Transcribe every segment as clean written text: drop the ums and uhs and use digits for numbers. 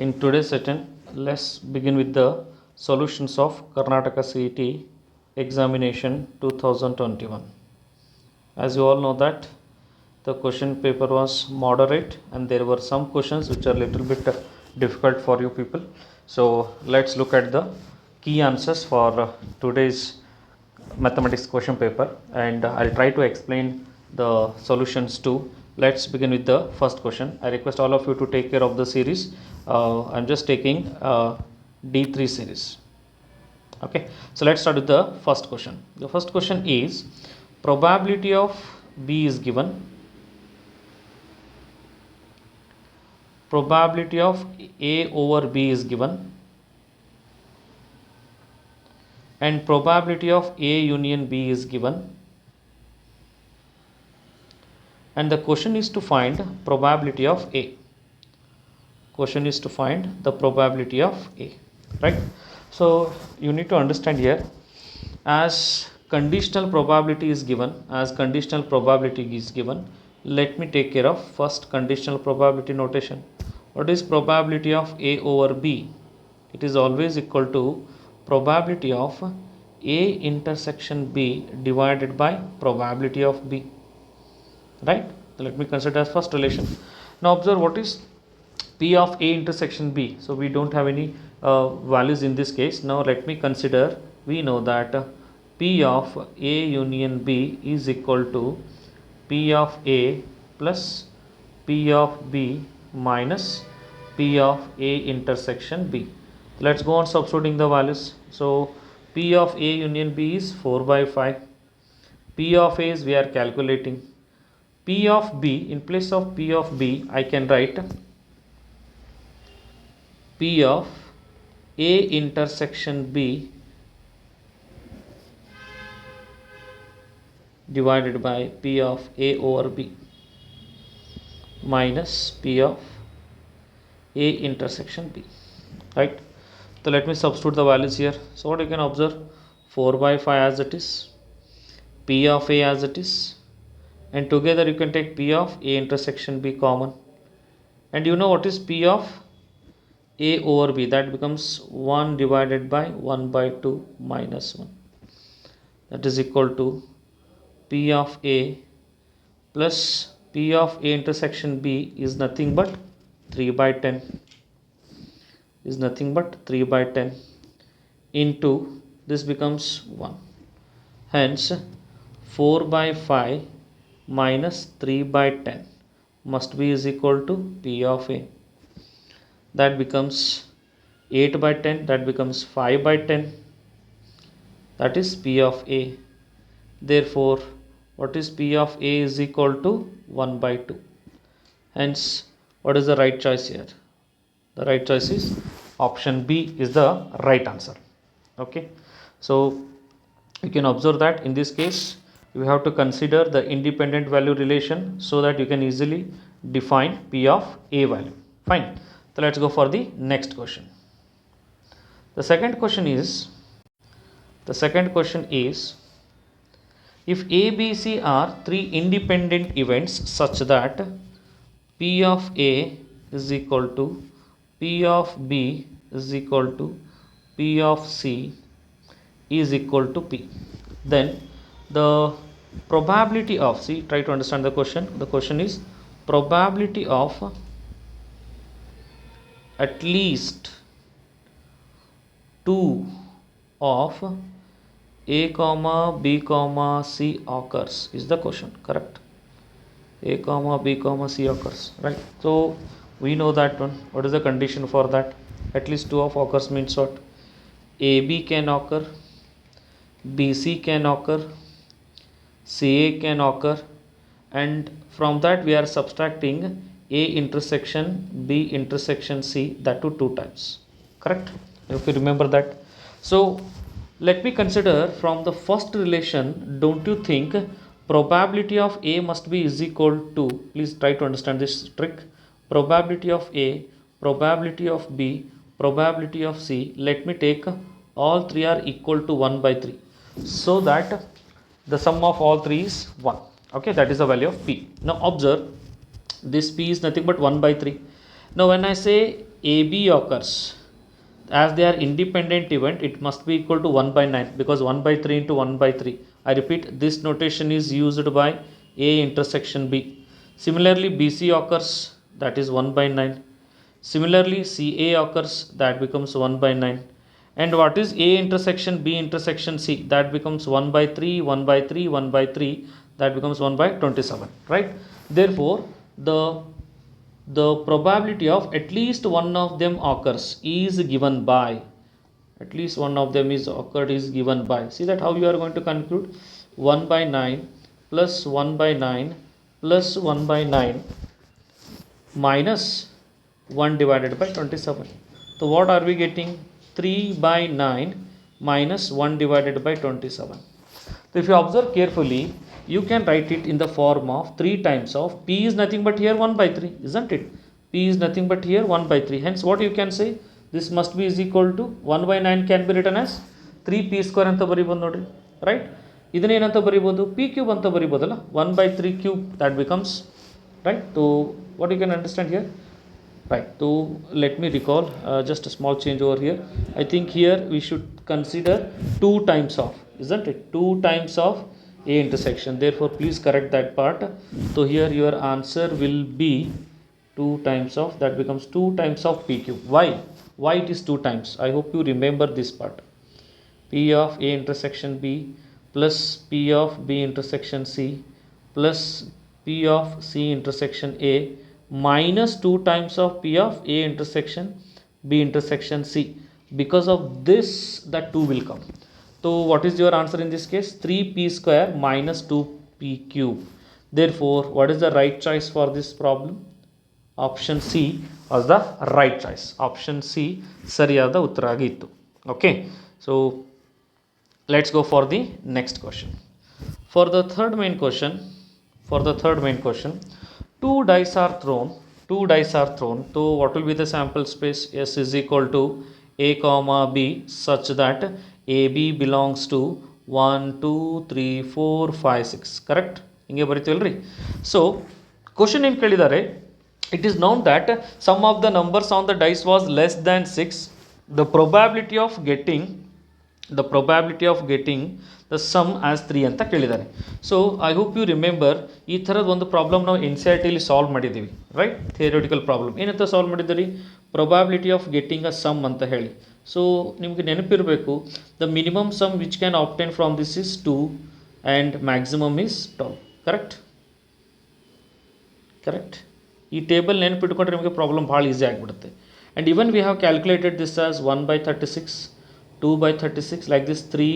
In today's session, let's begin with the solutions of Karnataka CET examination 2021. As you all know that the question paper was moderate and there were some questions which are little bit difficult for you people. So let's look at the key answers for today's mathematics question paper, and I'll try to explain the solutions too. Let's begin with the first question. I request all of you to take care of the series. I'm just taking D3 series. Okay, so let's start with the first question. The first question is, probability of B is given, probability of A over B is given, and probability of A union B is given, and the question is to find probability of A. Question is to find the probability of A, right? So you need to understand here, as conditional probability is given, let me take care of first conditional probability notation. What is probability of A over B? It is always equal to probability of A intersection B divided by probability of B, right? So let me consider as first relation. Now observe what is P of A intersection B. So we don't have any values in this case. Now let me consider, we know that P of A union B is equal to P of A plus P of B minus P of A intersection B. Let's go on substituting the values. So P of A union B is 4 by 5. P of A is we are calculating. P of B, in place of P of B, I can write P of A intersection B divided by P of A over B minus P of A intersection B, right? So let me substitute the values here. So what you can observe, 4 by 5 as it is, P of A as it is, and together you can take P of A intersection B common, and you know what is P of A over B, that becomes 1 divided by 1 by 2 minus 1, that is equal to P of A plus P of A intersection B is nothing but 3 by 10, is nothing but 3 by 10 into this becomes 1. Hence 4 by 5 minus 3 by 10 must be is equal to P of A. That becomes 8 by 10, that becomes 5 by 10, that is P of A. Therefore what is P of A is equal to 1 by 2. Hence what is the right choice here? The right choice is option B is the right answer. Okay, so you can observe that in this case you have to consider the independent value relation so that you can easily define P of A value. Fine. So let's go for the next question. The second question is, if A, B, C are three independent events such that P of A is equal to P of B is equal to P of C is equal to P, then the probability of, see, try to understand the question. The question is probability of at least 2 of A comma B comma C occurs is the question, correct? A comma B comma C occurs, right? So we know that one. What is the condition for that? At least 2 of occurs means what? AB can occur, BC can occur, CA can occur, and from that we are subtracting A intersection B intersection C, that to 2 times, correct? If you remember that. So let me consider from the first relation, don't you think probability of A must be is equal to, please try to understand this trick, probability of A, probability of B, probability of C, let me take all three are equal to 1 by 3, so that the sum of all three is 1. Okay, that is the value of P. Now observe, this P is nothing but 1 by 3. Now when I say AB occurs, as they are independent event, it must be equal to 1 by 9 because 1 by 3 into 1 by 3. I repeat, this notation is used by A intersection B. Similarly, BC occurs, that is 1 by 9. Similarly, CA occurs, that becomes 1 by 9. And what is A intersection B intersection C? That becomes 1 by 3, 1 by 3, 1 by 3, that becomes 1 by 27, right? Therefore, the probability of at least one of them occurs is given by, at least one of them is occurred is given by, see that how you are going to conclude, 1 by 9 plus 1 by 9 plus 1 by 9 minus 1 divided by 27. So what are we getting? 3 by 9 minus 1 divided by 27. So if you observe carefully, you can write it in the form of 3 times of P is nothing but here 1 by 3, isn't it? P is nothing but here 1 by 3. Hence what you can say? This must be is equal to 1 by 9 can be written as 3 P square anta baribodu nodri, right? ಇದನ್ನ ಏನಂತ ಬರಿಬೋದು? P cube ಅಂತ ಬರಿಬೋದಲ್ಲ, 1 by 3 cube, that becomes, right? So what you can understand here? Right, so let me recall just a small change over here. I think here we should consider 2 times of, isn't it? 2 times of A intersection. Therefore, please correct that part. So here your answer will be 2 times of, that becomes 2 times of P cube. Why? Why it is 2 times? I hope you remember this part. P of A intersection B plus P of B intersection C plus P of C intersection A minus 2 times of P of A intersection B intersection C. Because of this, that 2 will come. So what is your answer in this case? 3P square minus 2P cube. Therefore, what is the right choice for this problem? Option C was the right choice. Option C sariyada uttara agittu. Okay, so let's go for the next question. For the third main question, two dice are thrown. So what will be the sample space? S is equal to A comma B such that AB belongs to 1 2 3 4 5 6. Correct? ಹಿಂಗೆ ಬರಿತೀವಲ್ರಿ. So question ಏನು ಕೇಳಿದ್ದಾರೆ, it is known that sum of the numbers on the dice was less than 6. The probability of getting the sum as 3 ಅಂತ ಕೇಳಿದ್ದಾರೆ. So I hope you remember, ಈ ಥರದ ಒಂದು problem ನಾವು N C R ಟಿಲಿ solve ಮಾಡಿದ್ದೀವಿ, right? Theoretical problem ಏನಂತ solve ಮಾಡಿದ್ದೀರಿ? Probability of getting a sum ಅಂತ ಹೇಳಿ. ಸೊ ನಿಮಗೆ ನೆನಪಿರಬೇಕು, the minimum sum which can obtain from this is 2 and maximum is 12. Correct? ಈ ಟೇಬಲ್ ನೆನಪಿಟ್ಕೊಂಡ್ರೆ ನಿಮಗೆ ಪ್ರಾಬ್ಲಮ್ ಭಾಳ ಈಸಿ ಆಗಿಬಿಡುತ್ತೆ. And even we have calculated this as 1 by 36, 2 by 36, like this, 3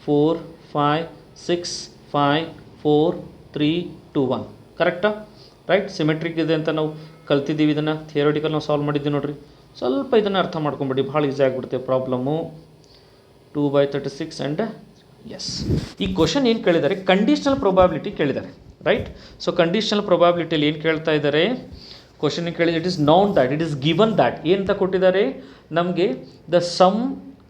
4 5 6 5 4 3 2 1. ಕರೆಕ್ಟಾ? ರೈಟ್? ಸಿಮೆಟ್ರಿಕ್ ಇದೆ ಅಂತ ನಾವು ಕಲ್ತಿದ್ದೀವಿ. ಇದನ್ನು ಥಿಯರಿಟಿಕಲ್ ನಾವು ಸಾಲ್ವ್ ಮಾಡಿದ್ದೀವಿ ನೋಡಿರಿ. ಸ್ವಲ್ಪ ಇದನ್ನು ಅರ್ಥ ಮಾಡ್ಕೊಂಬಿಡಿ, ಭಾಳ ಈಸಿ ಆಗಿಬಿಡುತ್ತೆ ಪ್ರಾಬ್ಲಮ್ಮು. 2 by 36 and S. ಈ ಕ್ವಶನ್ ಏನು ಕೇಳಿದ್ದಾರೆ? ಕಂಡೀಷನಲ್ ಪ್ರೊಬಾಬಿಲಿಟಿ ಕೇಳಿದ್ದಾರೆ, ರೈಟ್? ಸೊ ಕಂಡೀಷನಲ್ ಪ್ರೊಬಾಬಿಲಿಟಿಯಲ್ಲಿ ಏನು ಕೇಳ್ತಾ ಇದ್ದಾರೆ? ಕ್ವಶನ್ ಕೇಳಿದ್ರೆ it is known that, it is given that, ಏನಂತ ಕೊಟ್ಟಿದ್ದಾರೆ ನಮಗೆ? The sum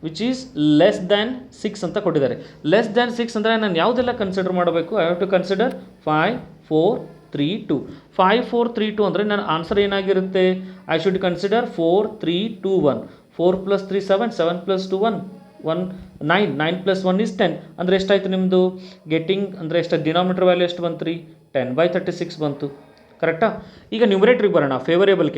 which is less than 6 ಅಂತ ಕೊಟ್ಟಿದ್ದಾರೆ. ಲೆಸ್ ದ್ಯಾನ್ 6 ಅಂದರೆ ನಾನು ಯಾವುದೆಲ್ಲ ಕನ್ಸಿಡರ್ ಮಾಡಬೇಕು? I have to consider 5 4 3 2. 5 4 3 2 ಅಂದರೆ ನನ್ನ ಆನ್ಸರ್ ಏನಾಗಿರುತ್ತೆ? I should consider 4 3 2 1. 4 + 3 7, 7 + 2 1 9, 9 + 1 is 10. ಅಂದರೆ ಎಷ್ಟಾಯಿತು ನಿಮ್ಮದು ಗೆಟ್ಟಿಂಗ್? ಅಂದರೆ ಎಷ್ಟು ಡಿನಾಮಿನೇಟರ್ ವ್ಯಾಲ್ಯೂ ಎಷ್ಟು ಬಂತು ರೀ? 10 by 36 ಬಂತು. ಕರೆಕ್ಟಾ? ಈಗ ನ್ಯೂಮರೇಟ್ರಿಗೆ ಬರೋಣ. ಫೇವರೇಬಲ್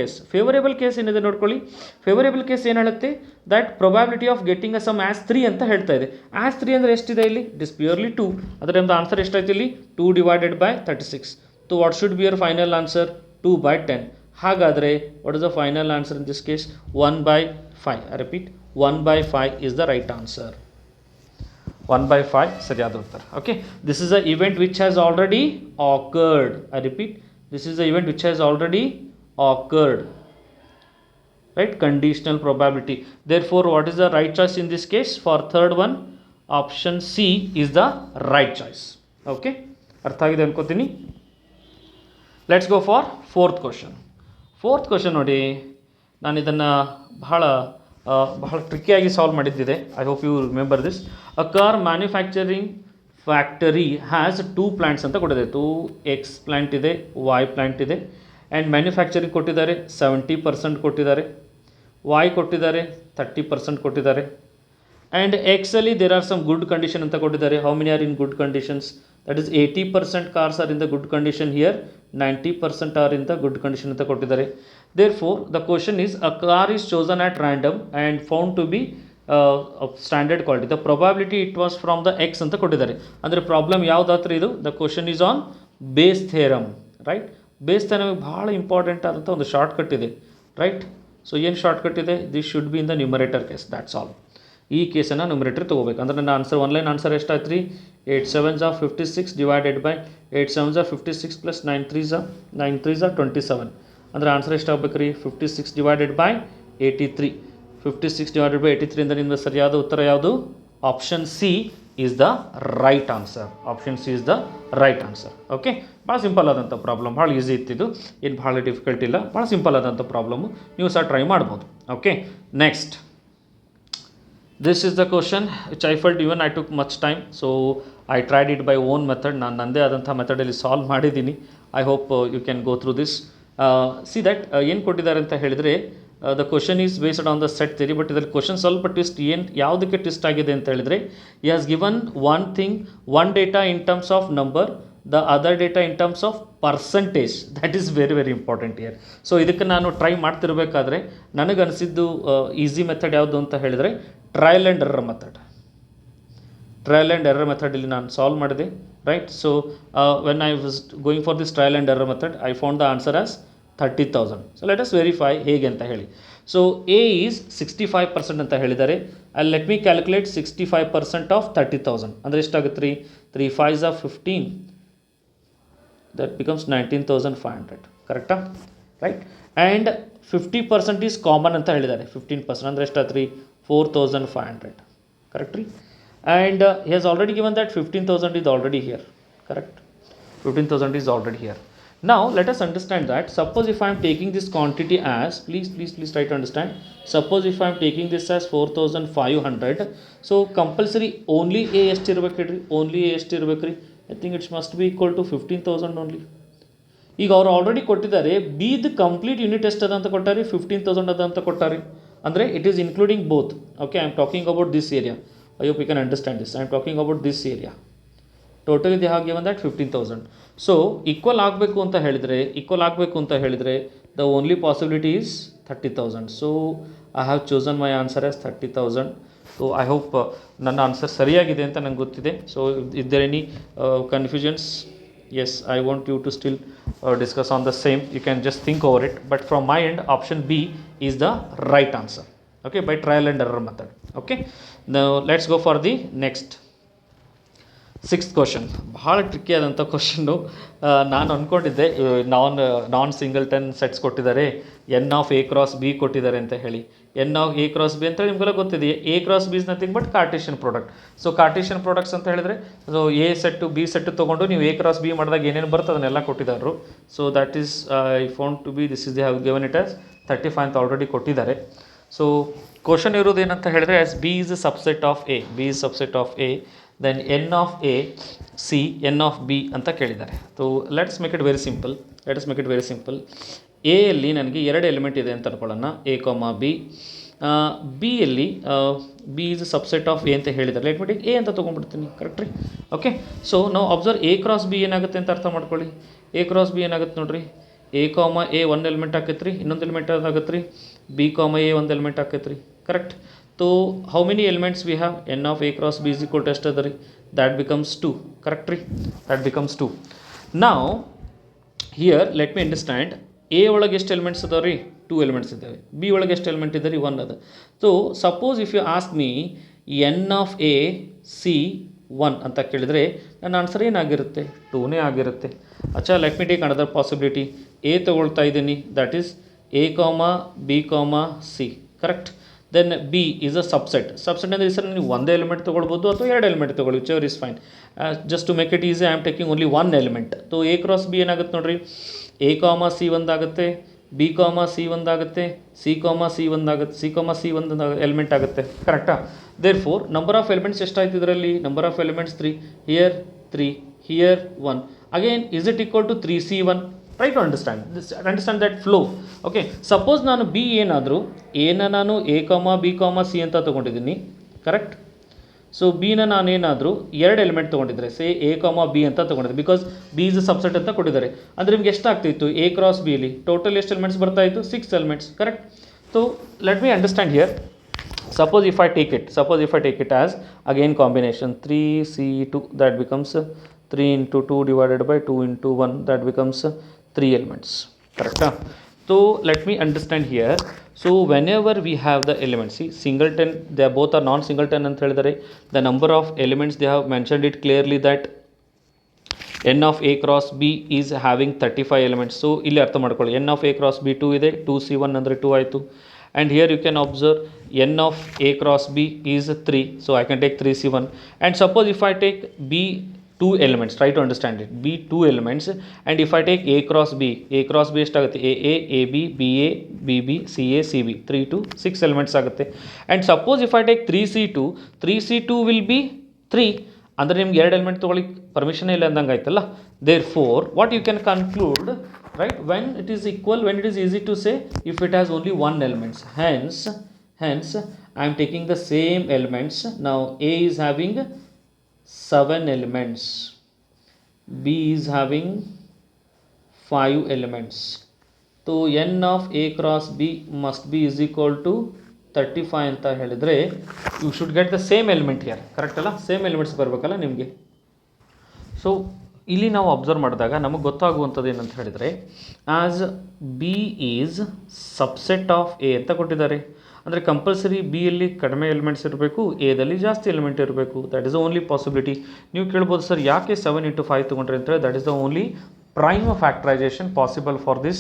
ಕೇಸ್ ಏನಿದೆ ನೋಡ್ಕೊಳ್ಳಿ. ಫೇವರೇಬಲ್ ಕೇಸ್ ಏನು ಹೇಳುತ್ತೆ? That probability of getting a sum as 3 ಅಂತ ಹೇಳ್ತಾ ಇದೆ. ಆ್ಯಸ್ 3 ಅಂದರೆ ಎಷ್ಟಿದೆ ಇಲ್ಲಿ? It is purely 2. ಅದರ ನಮ್ಮದು ಆನ್ಸರ್ ಎಷ್ಟಾಯ್ತು ಇಲ್ಲಿ? 2 divided by 36. So what should be your final answer? 2 by 10. ಹಾಗಾದರೆ what is the final answer in this case? 1 by 5. I repeat, 1 by 5 is the right answer. 1 by 5 ಸರಿಯಾದ ಉತ್ತರ. Okay, this is a event which has already occurred. I repeat, this is the event which has already occurred, right? Conditional probability. Therefore, what is the right choice in this case? For third one, option C is the right choice. Okay, ಅರ್ಥ ಆಗಿದೆ ಅನ್ಕೋತೀನಿ. Let's go for fourth question. ನೋಡಿ, ನಾನು ಇದನ್ನು ಬಹಳ ಟ್ರಿಕ್ಕಿಯಾಗಿ solve ಮಾಡಿದ್ದಿದೆ. I hope you remember this. A car manufacturing factory has 2 plants ಅಂತ ಕೊಟ್ಟಿದೆ. 2 X ಪ್ಲ್ಯಾಂಟ್ ಇದೆ, Y ಪ್ಲ್ಯಾಂಟ್ ಇದೆ. ಆ್ಯಂಡ್ ಮ್ಯಾನುಫ್ಯಾಕ್ಚರಿಂಗ್ ಕೊಟ್ಟಿದ್ದಾರೆ 70% ಕೊಟ್ಟಿದ್ದಾರೆ. y ಕೊಟ್ಟಿದ್ದಾರೆ 30% ಕೊಟ್ಟಿದ್ದಾರೆ. And exactly there are some good condition ಅಂತ ಕೊಟ್ಟಿದ್ದಾರೆ. How many are in good conditions? That is 80% cars are in the good condition here, 90% are in the good condition ಅಂತ ಕೊಟ್ಟಿದ್ದಾರೆ. Therefore the question is a car is chosen at random and found to be standard quality. The probability it was from the X ಅಂತ ಕೊಟ್ಟಿದ್ದಾರೆ. ಅಂದರೆ problem ಯಾವುದಾತ್ರ ಇದು? The question is on Bayes theorem, right? Bayes theorem ಭಾಳ important ಆದಂಥ ಒಂದು shortcut ಇದೆ, right? So ಏನು ಶಾರ್ಟ್ಕಟ್ ಇದೆ? This should be in the numerator case, that's all. ಈ ಕೇಸನ್ನು ನ್ಯೂಮರೇಟರ್ ತೊಗೋಬೇಕು. ಅಂದರೆ ನನ್ನ ಆನ್ಸರ್ ಒನ್ಲೈನ್ ಆನ್ಸರ್ ಎಷ್ಟಾಯ್ತು ರೀ? 8 7s are 56 divided by 8 7s are 56 plus 9 3s are 27. ಅಂದರೆ ಆನ್ಸರ್ ಎಷ್ಟಾಗಬೇಕು ರೀ? 56 ಡಿವೈಡೆಡ್ ಬೈ 83. 56 ಡಿವೈಡೆಡ್ ಬೈ 83 ಇಂದ ನಿಮ್ಮದು ಸರಿಯಾದ ಉತ್ತರ ಯಾವುದು? Option C is the right answer. Option C is the right answer. Okay, ಭಾಳ ಸಿಂಪಲ್ ಆದಂಥ ಪ್ರಾಬ್ಲಮ್, ಭಾಳ ಈಸಿ ಇತ್ತಿದ್ದು, ಏನು ಭಾಳ ಡಿಫಿಕಲ್ಟ್ ಇಲ್ಲ, ಭಾಳ ಸಿಂಪಲ್ ಆದಂಥ ಪ್ರಾಬ್ಲಮ್ಮು, ನೀವು ಸಹ ಟ್ರೈ ಮಾಡ್ಬೋದು. Okay, next. This is the question which I felt even I took much time, so I tried it by own method. ನಾನು ನಂದೇ ಆದಂಥ ಮೆಥಡಲ್ಲಿ ಸಾಲ್ವ್ ಮಾಡಿದ್ದೀನಿ. I hope you can go through this. See that ಏನು ಕೊಟ್ಟಿದ್ದಾರೆ ಅಂತ ಹೇಳಿದರೆ, the question is based on the set theory, but ಇದರಲ್ಲಿ ಕ್ವಶನ್ ಸ್ವಲ್ಪ ಟ್ವಿಸ್ಟ್. ಏನು ಯಾವುದಕ್ಕೆ ಟ್ವಿಸ್ಟ್ ಆಗಿದೆ ಅಂತ ಹೇಳಿದರೆ, he has given one thing, one data in terms of number, the other data in terms of percentage. That is very very important year. So ಇದಕ್ಕೆ ನಾನು try ಮಾಡ್ತಿರ್ಬೇಕಾದ್ರೆ ನನಗನ್ನಿಸಿದ್ದು ಈಸಿ ಮೆಥಡ್ ಯಾವುದು ಅಂತ ಹೇಳಿದರೆ trial and error method. Trial and error ಮೆಥಡಲ್ಲಿ ನಾನು solve ಮಾಡಿದೆ, right? So when I was going for this trial and error method, I found the answer as 30,000. So let us verify ಹೇಗೆ ಅಂತ ಹೇಳಿ. So A is 65% ಅಂತ ಹೇಳಿದ್ದಾರೆ. ಅಲ್ಲಿ let me calculate 65% of 30,000 ಅಂದರೆ ಎಷ್ಟಾಗುತ್ತೆ ರೀ? 3 5s are 15, that becomes 19,500, ಕರೆಕ್ಟಾ? ರೈಟ್. ಆ್ಯಂಡ್ 50% ಈಸ್ ಕಾಮನ್ ಅಂತ ಹೇಳಿದ್ದಾರೆ. 15% ಅಂದರೆ ಎಷ್ಟಾಯ್ತು ರೀ? 4,500, ಕರೆಕ್ಟ್ ರೀ? And he has already given that 15,000 is already here, correct? 15,000 is already here. Now let us understand that suppose if I am taking this quantity as, please try to understand, suppose if I am taking this as 4,500, so compulsory only A ಎಷ್ಟು ಇರಬೇಕು ಹೇಳ್ರಿ? Only A ಎಷ್ಟು ಇರಬೇಕು ರೀ? I think it's must be equal to 15,000 only. ಈಗ ಅವ್ರು already ಕೊಟ್ಟಿದ್ದಾರೆ, ಬಿದು complete unit ಎಷ್ಟು ಅದ ಅಂತ ಕೊಟ್ಟಾರೆ? 15,000 ಅದ ಅಂತ ಕೊಟ್ಟಾರೆ. ಅಂದರೆ it is including both. Okay, I am talking about this area. I hope you can understand this. I am talking about this area. Totally they have given that 15,000. So equal ಆಗಬೇಕು ಅಂತ ಹೇಳಿದರೆ the only possibility is 30,000. So I have chosen my answer as 30,000. So I hope ನನ್ನ answer ಸರಿಯಾಗಿದೆ ಅಂತ ನಂಗೆ ಗೊತ್ತಿದೆ. So is there any confusions? Yes, I want you to still discuss on the same. You can just think over it. But from my end, option B is the right answer. Okay, by trial and error method. Okay, now let's go for the next. 6th question. ಭಾಳ tricky ಆದಂಥ question. ನಾನು ಅಂದ್ಕೊಂಡಿದ್ದೆ ನಾನ್ singleton sets ಕೊಟ್ಟಿದ್ದಾರೆ, n of A cross B ಕೊಟ್ಟಿದ್ದಾರೆ ಅಂತ ಹೇಳಿ. N of A cross B ಅಂತೇಳಿ ನಿಮಗೆಲ್ಲ ಗೊತ್ತಿದೆ. A cross B is nothing but Cartesian product. So Cartesian products ಅಂತ ಹೇಳಿದರೆ, so A set B set ತೊಗೊಂಡು ನೀವು ಎ ಕ್ರಾಸ್ ಬಿ ಮಾಡಿದಾಗ ಏನೇನು ಬರುತ್ತೆ ಅದನ್ನೆಲ್ಲ ಕೊಟ್ಟಿದ್ದಾರೆ. So that is I found to be this is they have given it as 35 ಅಂತ ಆಲ್ರೆಡಿ ಕೊಟ್ಟಿದ್ದಾರೆ. ಸೊ ಕ್ವಶನ್ ಇರೋದು ಏನಂತ ಹೇಳಿದ್ರೆ, as B is a subset of A, B is subset of A, then n of A C n of B ಅಂತ ಕೇಳಿದ್ದಾರೆ. So let's make it very simple. ಎಯಲ್ಲಿ ನನಗೆ 2 element ಇದೆ ಅಂತ ಅನ್ಕೊಳ್ಳೋಣ, ಎ ಕಾಮ ಬಿ. ಬಿಯಲ್ಲಿ B is subset of A ಅಂತ ಹೇಳಿದ್ದಾರೆ. ಲೆಟ್ ಮಿ ಟೇಕ್ ಎ ಅಂತ ತೊಗೊಂಡ್ಬಿಡ್ತೀನಿ, ಕರೆಕ್ಟ್ ರೀ? ಓಕೆ, ಸೊ ನಾವು ಅಬ್ಸರ್ವ್ ಎ ಕ್ರಾಸ್ ಬಿ ಏನಾಗುತ್ತೆ ಅಂತ ಅರ್ಥ ಮಾಡ್ಕೊಳ್ಳಿ. ಎ ಕ್ರಾಸ್ ಬಿ ಏನಾಗುತ್ತೆ ನೋಡಿರಿ, ಎ ಕಾಮ ಎ 1 ಎಲಿಮೆಂಟ್ ಆಕೈತೆ ರೀ, ಇನ್ನೊಂದು ಎಲಿಮೆಂಟ್ ಆಗುತ್ತೆ ರೀ, ಬಿ ಕಾಮ ಎ 1 ಎಲಿಮೆಂಟ್ ಆಕೈತೆ ರೀ, correct? So how many elements we have? N of a cross b is equal to ಎಷ್ಟು ಅದ ರೀ? That becomes 2, correct ರೀ? That becomes 2. Now here let me understand, a ಒಳಗೆ ಎಷ್ಟು ಎಲಿಮೆಂಟ್ಸ್ ಅದಾವೆ ರೀ? 2 ಎಲಿಮೆಂಟ್ಸ್ ಇದ್ದಾವೆ. ಬಿ ಒಳಗೆ ಎಷ್ಟು ಎಲಿಮೆಂಟ್ ಇದೆ ರೀ? 1 ಅದ. So suppose if you ask me n of A C 1 ಅಂತ ಕೇಳಿದರೆ ನನ್ನ ಆನ್ಸರ್ ಏನಾಗಿರುತ್ತೆ? 2ನೇ ಆಗಿರುತ್ತೆ. ಅಚ್ಚಾ, let me take another possibility. A ತೊಗೊಳ್ತಾ ಇದ್ದೀನಿ, that is A comma B comma C, correct? Then B is a subset ಅಂದರೆ ಸರ್ ನೀವು ಒಂದೇ ಎಲಿಮೆಂಟ್ ತೊಗೊಳ್ಬೋದು ಅಥವಾ 2 ಎಲಿಮೆಂಟ್ ತೊಗೊಳ್ಳಿ, which is fine. Just to make it easy I am taking only 1 element. So A cross B ಏನಾಗುತ್ತೆ ನೋಡಿರಿ, A comma C ಒಂದಾಗುತ್ತೆ, B comma C ಒಂದಾಗುತ್ತೆ, ಸಿ ಕಾಮ ಸಿ ಒಂದು ಎಲಿಮೆಂಟ್ ಆಗುತ್ತೆ, ಕರೆಕ್ಟಾ? Therefore number of elements ಎಷ್ಟಾಯ್ತು ಇದರಲ್ಲಿ? Number of elements 3, here 3, here 1. Again is it equal to 3C1? Try to understand this, understand that flow. Okay, suppose ನಾನು B ಏನಾದರೂ ಎನ ನಾನು A comma B comma C ಅಂತ ತೊಗೊಂಡಿದ್ದೀನಿ, correct. So ಬಿನ ನಾನೇನಾದರೂ ಎರಡು element ತೊಗೊಂಡಿದ್ರೆ, say A comma B ಅಂತ ತೊಗೊಂಡಿದ್ದೆ, ಬಿಕಾಸ್ ಬಿ ಇಸ್ ಸಬ್ಸೆಟ್ ಅಂತ ಕೊಟ್ಟಿದ್ದಾರೆ. ಅಂದರೆ ನಿಮ್ಗೆ ಎಷ್ಟು ಆಗ್ತಿತ್ತು ಎ ಕ್ರಾಸ್ ಬಿಲಿ ಟೋಟಲ್ ಎಷ್ಟು ಎಲಿಮೆಂಟ್ಸ್ ಬರ್ತಾ ಇತ್ತು, 6 elements, correct. So let me understand here. Suppose if I take it as again combination 3C2, that becomes 3 into 2 divided by 2 into 1, that becomes 3 elements, correct. So let me understand here. So whenever we have the elements, see singleton, they are both are non singleton anta helidare. The number of elements, they have mentioned it clearly that n of a cross b is having 35 elements. So ಇಲ್ಲಿ ಅರ್ಥ ಮಾಡ್ಕೊಳ್ಳಿ, n of a cross b 2 ಇದೆ, 2c1 ಅಂದರೆ 2 ಆಯಿತು. And here you can observe n of a cross b is 3, so I can take 3c1. And suppose if I take b 2 elements, try to understand it, b 2 elements, and if I take a cross b ಎಷ್ಟಾಗುತ್ತೆ, a b b a b b c a c b, 3 to 6 elements ಆಗುತ್ತೆ. And suppose if I take 3c2 will be 3, ಅಂದರೆ ನಿಮ್ಗೆ 2 element ತೊಗೊಳ್ಳಿಕ್ಕೆ permission ಇಲ್ಲ ಅಂದಂಗೆ ಆಯ್ತಲ್ಲ. Therefore what you can conclude, right, when it is equal, when it is easy to say if it has only one elements. Hence I am taking the same elements. Now a is having 7 elements, b is having 5 elements. So n of a cross b must be is equal to 35 ಅಂತ ಹೇಳಿದರೆ you should get the same element here, correct ಅಲ್ಲ, same elements ಬರಬೇಕಲ್ಲ ನಿಮಗೆ. So ಇಲ್ಲಿ ನಾವು observe ಮಾಡಿದಾಗ ನಮಗೆ ಗೊತ್ತಾಗುವಂಥದ್ದು ಏನಂತ ಹೇಳಿದರೆ, as B is subset of A ಅಂತ ಕೊಟ್ಟಿದ್ದಾರೆ. ಅಂದರೆ ಕಂಪಲ್ಸರಿ ಬಿಯಲ್ಲಿ ಕಡಿಮೆ ಎಲಿಮೆಂಟ್ಸ್ ಇರಬೇಕು, ಎದಲ್ಲಿ ಜಾಸ್ತಿ ಎಲಿಮೆಂಟ್ ಇರಬೇಕು. That is the only possibility. ನೀವು ಕೇಳ್ಬೋದು ಸರ್ ಯಾಕೆ 7 into 5 ತೊಗೊಂಡ್ರೆ ಅಂತ. That is the only prime factorization possible for this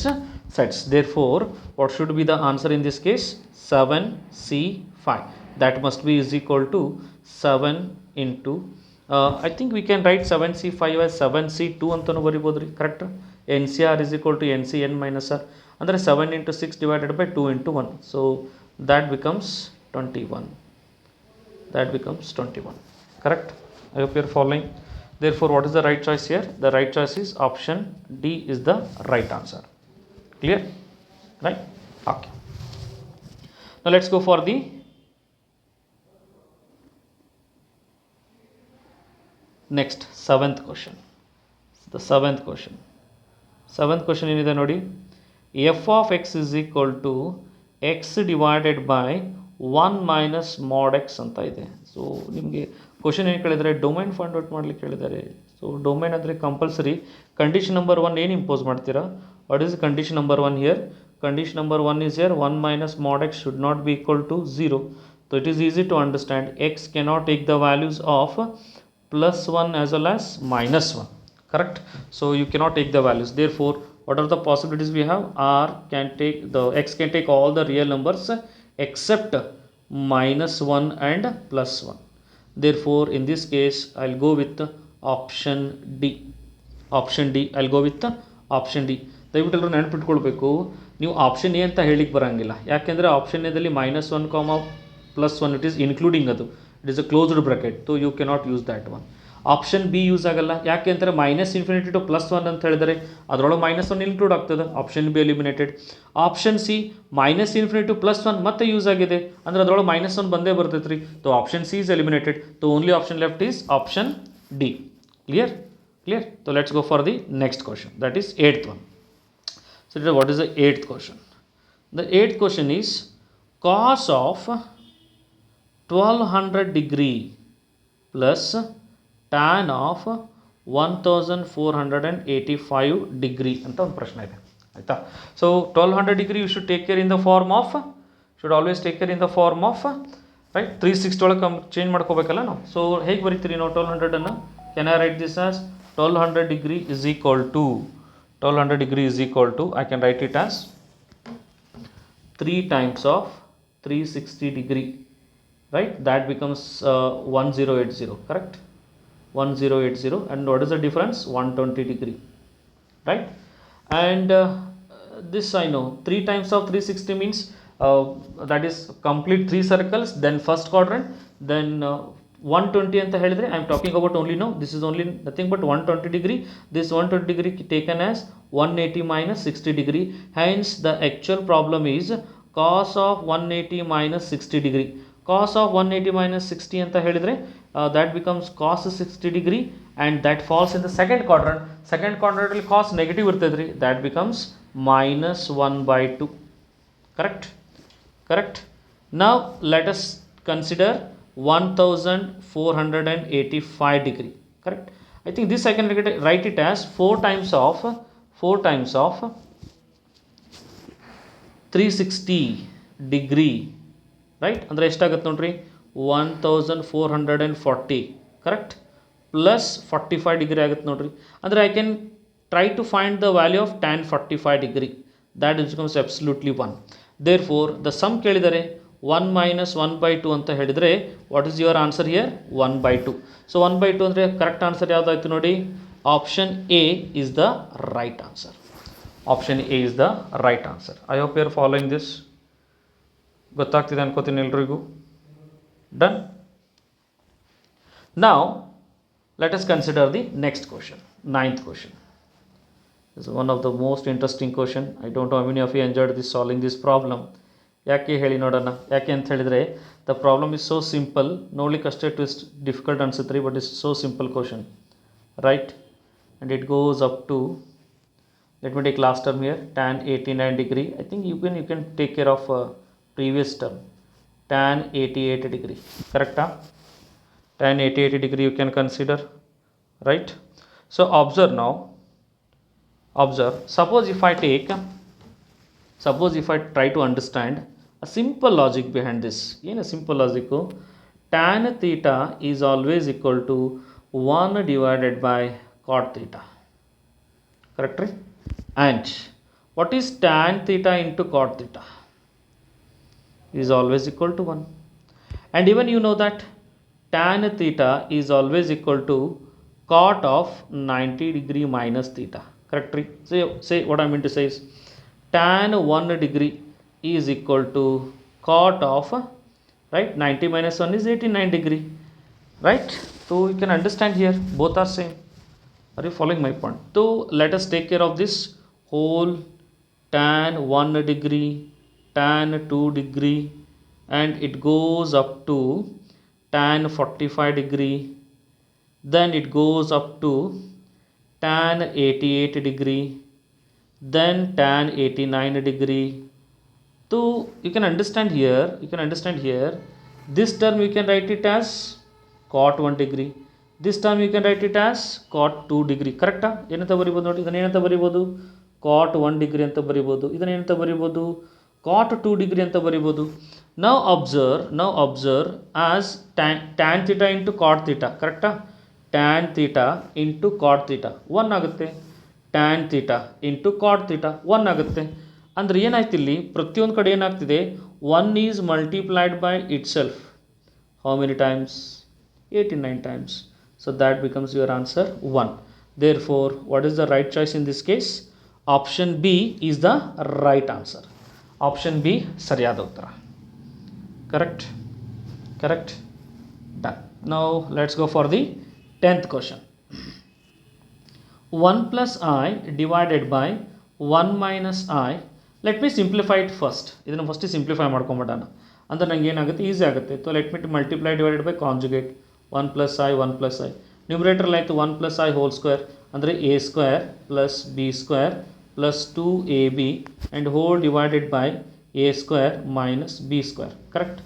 sets. Therefore what should be the answer in this case, 7c5, that must be is equal to 7 into I think we can write 7c5 as 7c2 ಅಂತನೂ ಬರಿಬೋದ್ರಿ, correct. NCR is equal to NCN minus R, ಅಂದರೆ 7 into 6 divided by 2 into 1, so that becomes 21, correct. I hope you are following. Therefore what is the right choice here? The right choice is option D is the right answer. Clear, right? Okay, now let's go for the next seventh question. The seventh question ಏನಿದೆ ನೋಡಿ, f of x is equal to x divided by 1 minus mod x ಅಂತ ಇದೆ. So ನಿಮಗೆ question ಏನು ಕೇಳಿದರೆ, domain find out ಮಾಡ್ಲಿಕ್ಕೆ ಹೇಳಿದ್ದಾರೆ. So domain ಅಂದರೆ ಕಂಪಲ್ಸರಿ ಕಂಡೀಷನ್ ನಂಬರ್ 1 ಏನು ಇಂಪೋಸ್ ಮಾಡ್ತೀರಾ. What is condition number 1 here? Condition number 1 is here 1 minus mod x should not be equal to 0. So it is easy to understand, x cannot take the values of +1 as well as -1, correct. So you cannot take the values. Therefore what are the possibilities we have? X can take all the real numbers except -1 and +1. Therefore in this case I'll go with option D. I'll go with option D. ದಯವಿಟ್ಟು ಎಲ್ಲರೂ ನೆನಪಿಟ್ಕೊಳ್ಬೇಕು, ನೀವು option A ಅಂತ ಹೇಳಿಕ್ಕೆ ಬರೋಂಗಿಲ್ಲ. ಯಾಕೆಂದರೆ option ಎದಲ್ಲಿ -1, +1 it is including, ಅದು it is a closed bracket. So you cannot use that one. Option B use ಆಗಲ್ಲ, ಯಾಕೆ ಅಂತಾರೆ -∞ to +1 ಅಂತ ಹೇಳಿದರೆ ಅದರೊಳಗೆ -1 ಇನ್ಕ್ಲೂಡ್ ಆಗ್ತದೆ. Option B eliminated. Option C -∞ to +1 ಮತ್ತೆ ಯೂಸ್ ಆಗಿದೆ, ಅಂದರೆ ಅದರೊಳಗೆ -1 ಬಂದೇ ಬರ್ತೈತೆ ರೀ. So option C is eliminated. So only option left is option D. Clear. So let's go for the next question, that is 8th one. So what is the 8th question? The 8th question is cos of 1200 degree plus tan of 1485 degree ಅಂತ ಒಂದು ಪ್ರಶ್ನೆ ಇದೆ, ಆಯಿತಾ. So 1200 degree you should take care in the form of, always take care in the form of, right, 360 ಒಳಗೆ change ಮಾಡ್ಕೋಬೇಕಲ್ಲ ನಾವು. So ಹೇಗೆ ಬರೀತೀರಿ ನಾವು 1200 Can I write this as 1200 degree is equal to, I can write it as 3 times of 360 degree, right? That becomes 1080, correct? 1080. And what is the difference? 120 degree, right? And this I know, 3 times of 360 means that is complete 3 circles, then first quadrant, then 120 ಅಂತ ಹೇಳಿದ್ರೆ I am talking about only now, this is only nothing but 120 degree, this 120 degree taken as 180 minus 60 degree, hence the actual problem is cos of 180 minus 60 degree. Cos of 180 minus 60 ಅಂತ ಹೇಳಿದ್ರೆ that becomes cos 60 degree and that falls in the second quadrant. Second quadrant ಅಲ್ಲಿ cos negative ಇರ್ತದ್ರಿ, that becomes minus 1 by 2. Correct. Now let us consider 1485 degree. Correct. I think this I can write it as 4 times of 360 degree, right? ಅಂದರೆ ಎಷ್ಟಾಗುತ್ತೆ ನೋಡ್ರಿ, 1440, correct, plus 45 degree ಆಗುತ್ತೆ ನೋಡ್ರಿ. ಅಂದರೆ I can try to find the value of tan 45 degree, that is becomes absolutely 1. Therefore the sum ಕೇಳಿದರೆ 1 minus 1 by 2 ಅಂತ ಹೇಳಿದರೆ what is your answer here? 1 by 2. So 1 by 2 ಅಂದರೆ correct answer ಯಾವುದಾಯ್ತು ನೋಡಿ? Option A is the right answer. Option A is the right answer. I hope you are following this. ಗೊತ್ತಾಗ್ತಿದೆ ಅನ್ಕೋತೀನಿ ಎಲ್ರಿಗೂ. Done. Now let us consider the next question, ninth question. This is one of the most interesting question. I don't know how many of you enjoyed this solving this problem. ಯಾಕೆ ಹೇಳಿ ನೋಡೋಣ. ಯಾಕೆ ಅಂತ ಹೇಳಿದರೆ the problem is so simple, ನೋಡ್ಲಿಕ್ಕೆ ಅಷ್ಟೇ twist difficult ಅನ್ಸುತ್ತೆ ರೀ, but it's so simple question, right? And it goes up to, let me take last term here, tan 89 degree. I think you can take care of previous term, tan 88 degree, correcta? Tan 88 degree you can consider, right? So observe now, observe, suppose if I try to understand a simple logic behind this. ಏನು simple logic? tan theta is always equal to 1 divided by cot theta, correct right? And what is tan theta into cot theta? Is always equal to 1. And even you know that tan theta is always equal to cot of 90 degree minus theta, correct right? Say what I mean to say is tan 1 degree is equal to cot of, right, 90 minus 1 is 89 degree, right? So you can understand here both are same. Are you following my point? So let us take care of this whole tan 1 degree, tan 2 degree, and it goes up to tan 45 degree, then it goes up to tan 88 degree, then tan 89 degree. So you can understand here, this term you can write it as cot 1 degree, this term you can write it as cot 2 degree, correcta? ಏನಂತ ಬರಿಬೋದು ನೋಡಿ, ಇದನ್ನ ಏನಂತ ಬರಿಬೋದು? cot 1 degree ಅಂತ ಬರಿಬೋದು, ಇದನ್ನ ಏನಂತ ಬರಿಬೋದು? cot 2 degree ಅಂತ ಬರಿಬೋದು. Now observe as tan theta into cot theta, correcta? tan theta into cot theta 1 ಆಗುತ್ತೆ, tan theta into cot theta 1 ಆಗುತ್ತೆ. ಅಂದರೆ ಏನಾಯ್ತು ಇಲ್ಲಿ, ಪ್ರತಿಯೊಂದು ಕಡೆ ಏನಾಗ್ತಿದೆ, 1 is multiplied by itself. How many times? 89 times. So that becomes your answer 1. Therefore what is the right choice in this case? Option B is the right answer. Option B ಸರಿಯಾದ ಉತ್ತರ. Correct. Done. Now let's go for the 10th question. 1 plus I divided by 1 minus I. Let me simplify it first. ಇದನ್ನು first simplify ಮಾಡ್ಕೊಂಬಿಡೋಣ, ಅಂದರೆ ನಂಗೆ ಏನಾಗುತ್ತೆ, easy ಆಗುತ್ತೆ. So let me multiply divided by conjugate 1 plus i 1 plus i. ನ್ಯೂಮರೇಟರ್ಲ್ಲಿ ಆಯಿತು 1 plus i whole square, ಅಂದರೆ a square plus b square plus 2ab and whole divided by a square minus b square, correct?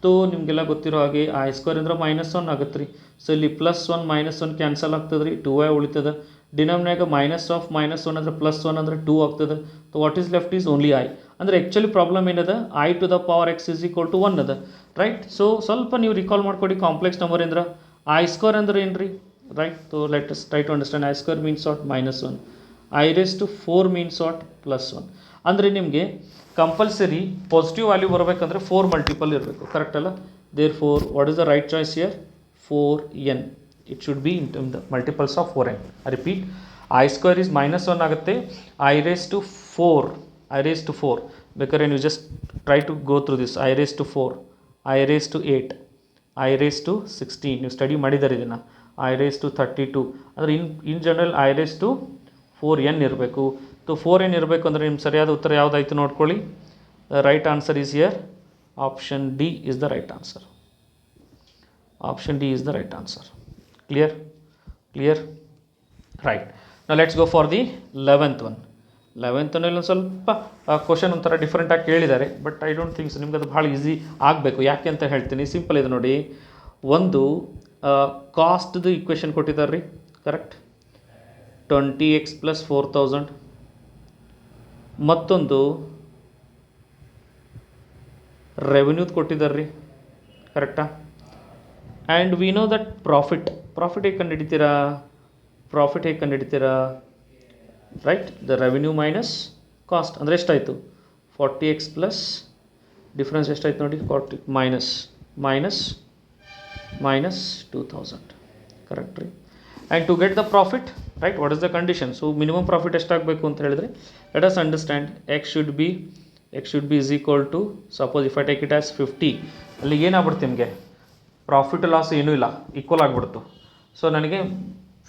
So ನಿಮಗೆಲ್ಲ ಗೊತ್ತಿರೋ ಹಾಗೆ I square ಅಂದರೆ -1 ಆಗುತ್ತೆ ರೀ. So ಇಲ್ಲಿ +1 -1 ಕ್ಯಾನ್ಸಲ್ ಆಗ್ತದೆ ರೀ, 2y ಉಳಿತದೆ. ಡಿನಾಮಿನೇಟರ್ -1 ಅಂದರೆ +1 ಅಂದರೆ 2 ಆಗ್ತದೆ. So what is left is only I. ಅಂದರೆ ಆ್ಯಕ್ಚುಲಿ ಪ್ರಾಬ್ಲಮ್ ಏನದ, I to the power x is equal to 1 ಅದ, ರೈಟ್? ಸೊ ಸ್ವಲ್ಪ ನೀವು ರಿಕಾಲ್ ಮಾಡ್ಕೊಡಿ ಕಾಂಪ್ಲೆಕ್ಸ್ ನಂಬರ್ ಅಂದ್ರೆ ಐ ಸ್ಕ್ವೇರ್ ಅಂದ್ರೆ ಏನು ರೀ, right? So let us try to understand. I square means what? -1. I raise to 4 means what? +1. ಅಂದರೆ ನಿಮಗೆ ಕಂಪಲ್ಸರಿ ಪಾಸಿಟಿವ್ ವ್ಯಾಲ್ಯೂ ಬರಬೇಕಂದ್ರೆ 4 ಮಲ್ಟಿಪಲ್ ಇರಬೇಕು, ಕರೆಕ್ಟ್ ಅಲ್ಲ? Therefore what is the right choice here? 4n. It should be in the multiples of 4n. I repeat, I square is -1 ಆಗುತ್ತೆ, I raised to 4. ಬೇಕಾದ್ರೆ you just try to go through this. I raised to 4, I raised to 8, I raised to 16. ನೀವು study ಮಾಡಿದ್ದಾರೆ ಇದನ್ನು. I raised to 32 ಅಂದರೆ in general I raised to 4n ಇರಬೇಕು. So 4n ಇರಬೇಕು ಅಂದರೆ ನಿಮ್ಮ ಸರಿಯಾದ ಉತ್ತರ ಯಾವುದಾಯಿತು ನೋಡ್ಕೊಳ್ಳಿ. The right answer is here option D is the right answer. Option D is the right answer. Clear? Right. ನಾವು let's go for the 11th one. 11th ಒನ್ನಲ್ಲಿ ಒಂದು ಸ್ವಲ್ಪ ಕ್ವಶನ್ ಒಂಥರ ಡಿಫ್ರೆಂಟಾಗಿ ಕೇಳಿದ್ದಾರೆ, ಬಟ್ ಐ ಡೋಂಟ್ ಥಿಂಕ್ಸ್ ನಿಮ್ಗೆ ಅದು ಭಾಳ ಈಸಿ ಆಗಬೇಕು. ಯಾಕೆ ಅಂತ ಹೇಳ್ತೀನಿ. ಸಿಂಪಲ್ ಇದೆ ನೋಡಿ. ಒಂದು ಕಾಸ್ಟ್ದು ಇಕ್ವೇಷನ್ ಕೊಟ್ಟಿದ್ದಾರೆ ರೀ, ಕರೆಕ್ಟ್, 20x + 4000. ಮತ್ತೊಂದು ರೆವೆನ್ಯೂದು ಕೊಟ್ಟಿದ್ದಾರೆ ರೀ, ಕರೆಕ್ಟಾ. And we know that profit ಹೇಗೆ ಕಂಡುಹಿಡಿತೀರಾ? Right, the revenue minus cost ಅಂದರೆ ಎಷ್ಟಾಯಿತು? 40x ಪ್ಲಸ್ ಡಿಫ್ರೆನ್ಸ್ ಎಷ್ಟಾಯ್ತು ನೋಡಿ, 40 ಮೈನಸ್ 2000, ಕರೆಕ್ಟ್ ರೀ. And to get the profit, right, what is the condition? So minimum profit ಎಷ್ಟಾಗಬೇಕು ಅಂತ ಹೇಳಿದ್ರೆ, let us understand x should be is equal to, suppose if I take it as 50, ಅಲ್ಲಿಗೆ ಏನಾಗ್ಬಿಡ್ತು ನಿಮಗೆ? Profit loss ಏನೂ ಇಲ್ಲ, equal ಆಗಿಬಿಡ್ತು. So ನನಗೆ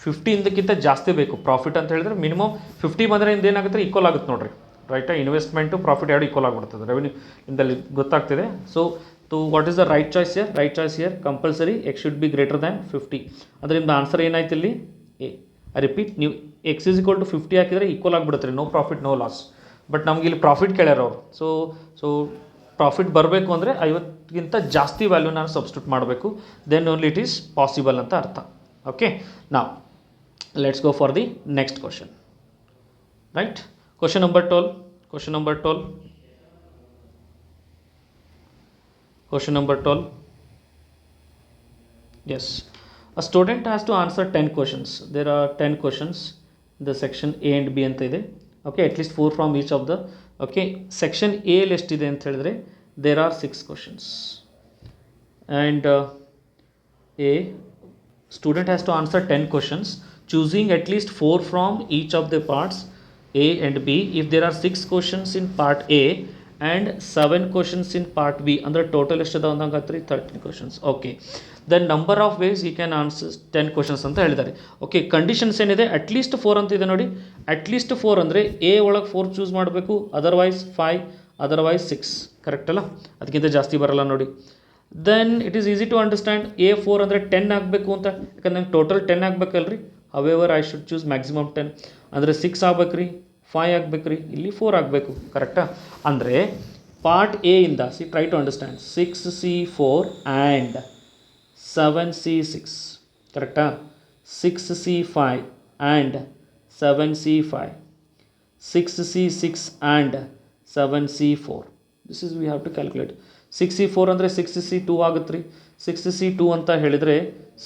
50 ಜಾಸ್ತಿ ಬೇಕು ಪ್ರಾಫಿಟ್ ಅಂತ ಹೇಳಿದ್ರೆ, ಮಿನಿಮಮ್ 50 ಬಂದರೆ ಇಂದ ಏನಾಗುತ್ತೆ? ಈಕ್ವಲ್ ಆಗುತ್ತೆ ನೋಡಿರಿ, ರೈಟಾ. ಇನ್ವೆಸ್ಟ್ಮೆಂಟು ಪ್ರಾಫಿಟ್ ಎರಡು ಈಕ್ವಲ್ ಆಗಿಬಿಡ್ತದೆ, ರೆವೆನ್ಯೂ ಇಂದಲ್ಲಿ ಗೊತ್ತಾಗ್ತಿದೆ. So what is the right choice here? Right choice here compulsory x should be greater than 50. ಅಂದರೆ ನಿಮ್ದು ಆನ್ಸರ್ ಏನಾಯ್ತು ಇಲ್ಲಿ? ಎ. ಐ ರಿಪೀಟ್, ನೀವು x is equal to 50 ಹಾಕಿದರೆ ಈಕ್ವಲ್ ಆಗಿಬಿಡುತ್ತೆ ರೀ, no profit no loss. But ನಮ್ಗೆ ಇಲ್ಲಿ ಪ್ರಾಫಿಟ್ ಕೇಳ್ಯಾರ ಅವರು. ಸೊ ಪ್ರಾಫಿಟ್ ಬರಬೇಕು ಅಂದರೆ 50ಗಿಂತ ಜಾಸ್ತಿ ವ್ಯಾಲ್ಯೂ ನಾನು ಸಬ್ಸ್ಟಿಟ್ಯೂಟ್ ಮಾಡಬೇಕು, then only it is possible ಅಂತ ಅರ್ಥ. ಓಕೆ, ನಾವು let's go for the next question. Right, question number 12. Question number 12. Yes, a student has to answer 10 questions. There are 10 questions in the section A and B ಅಂತ ಇದೆ. Okay, at least 4 from each of the. Okay, section A ಅಲ್ಲಿ ಎಷ್ಟಿದೆ ಅಂತ ಹೇಳಿದ್ರೆ, there are 6 questions. And A student has to answer 10 questions, choosing at least 4 from each of the parts A and B. If there are 6 questions in part A and 7 questions in part B, ಅಂದರೆ total ಎಷ್ಟಿದೆ ಅಂದಂಗಾತ್ರಿ? 13 questions. Okay, then number of ways he can answer 10 questions ಅಂತ ಹೇಳಿದ್ದಾರೆ. Okay, conditions ಏನಿದೆ? At least 4 ಅಂತ ಇದೆ ನೋಡಿ. At least 4 ಅಂದರೆ ಎ ಒಳಗೆ 4 ಚೂಸ್ ಮಾಡಬೇಕು, ಅದರ್ವೈಸ್ 5, ಅದರ್ವೈಸ್ 6, ಕರೆಕ್ಟ್ ಅಲ್ಲ? ಅದಕ್ಕಿಂತ ಜಾಸ್ತಿ ಬರಲ್ಲ ನೋಡಿ. Then it is easy to understand. A 4 ಅಂದರೆ 10 ಆಗಬೇಕು ಅಂತ, ಯಾಕಂದ್ರೆ ನಂಗೆ ಟೋಟಲ್ 10 ಆಗಬೇಕಲ್ರಿ. However I should choose maximum 10, ಅಂದರೆ 6 ಆಗ್ಬೇಕು ರೀ, 5 ಆಗ್ಬೇಕು ರೀ, ಇಲ್ಲಿ 4 ಆಗಬೇಕು, ಕರೆಕ್ಟಾ? ಅಂದರೆ ಪಾರ್ಟ್ ಎ ಇಂದ try to understand 6C4 and 7C6, ಕರೆಕ್ಟಾ? 6C5 and 7C5, 6C6 and 7C4. This is we have to calculate. 6C4 ಅಂದರೆ 6C2 ಆಗುತ್ತೆ ರೀ. 6C2 ಅಂತ ಹೇಳಿದರೆ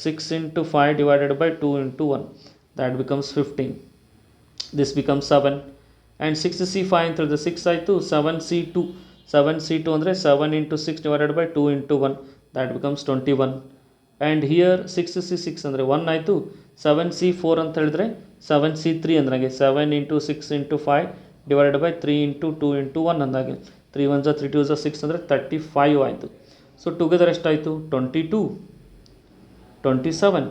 6 × 5 divided by 2 × 1, that becomes 15. This becomes 7. And 6C5 ಅಂತ ಹೇಳಿದ್ರೆ 6 ಆಯಿತು. 7C2 ಅಂದರೆ 7 × 6 divided by 2 × 1, that becomes 21. And here 6C6 ಅಂದರೆ 1 ಆಯಿತು. 7C4 ಅಂತ ಹೇಳಿದ್ರೆ 7C3 ಅಂದ್ರಾಗೆ 7 × 6 × 5 ಡಿವೈಡೆಡ್ ಬೈ 3 × 2 × 1 ಅಂದಾಗೆ 3 1 3 2 6 ಅಂದರೆ 35 ಆಯಿತು. ಸೊ ಟುಗೆದರ್ ಎಷ್ಟಾಯಿತು? 22, 27,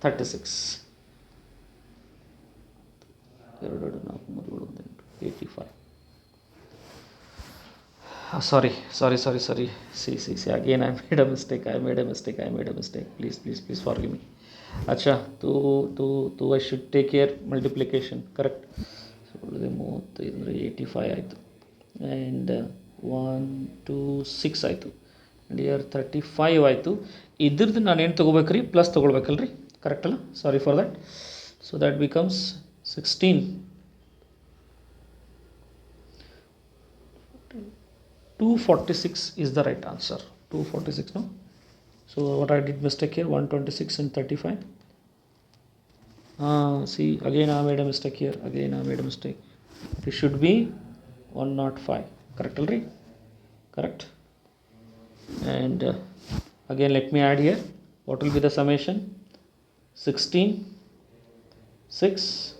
36, 2 4 3 85. Sorry. See. Again, I made a mistake. Please forgive me. Acha, to I should take care multiplication. Correct. So 85 ಆಯಿತು. And 1 2 6 ಆಯಿತು. And here 35 ಆಯಿತು. ಇದ್ರದ್ದು ನಾನು ಏನು ತೊಗೋಬೇಕ್ರಿ? ಪ್ಲಸ್ ತೊಗೊಳ್ಬೇಕಲ್ರಿ, ಕರೆಕ್ಟ್ ಅಲ್ಲ? Sorry for that. So that becomes 16. 246 is the right answer. 246, no? So what I did mistake here, 126 and 35. See, again I made a mistake here. It should be 105. Correct, already? Correct. And again let me add here. What will be the summation? 16, 6,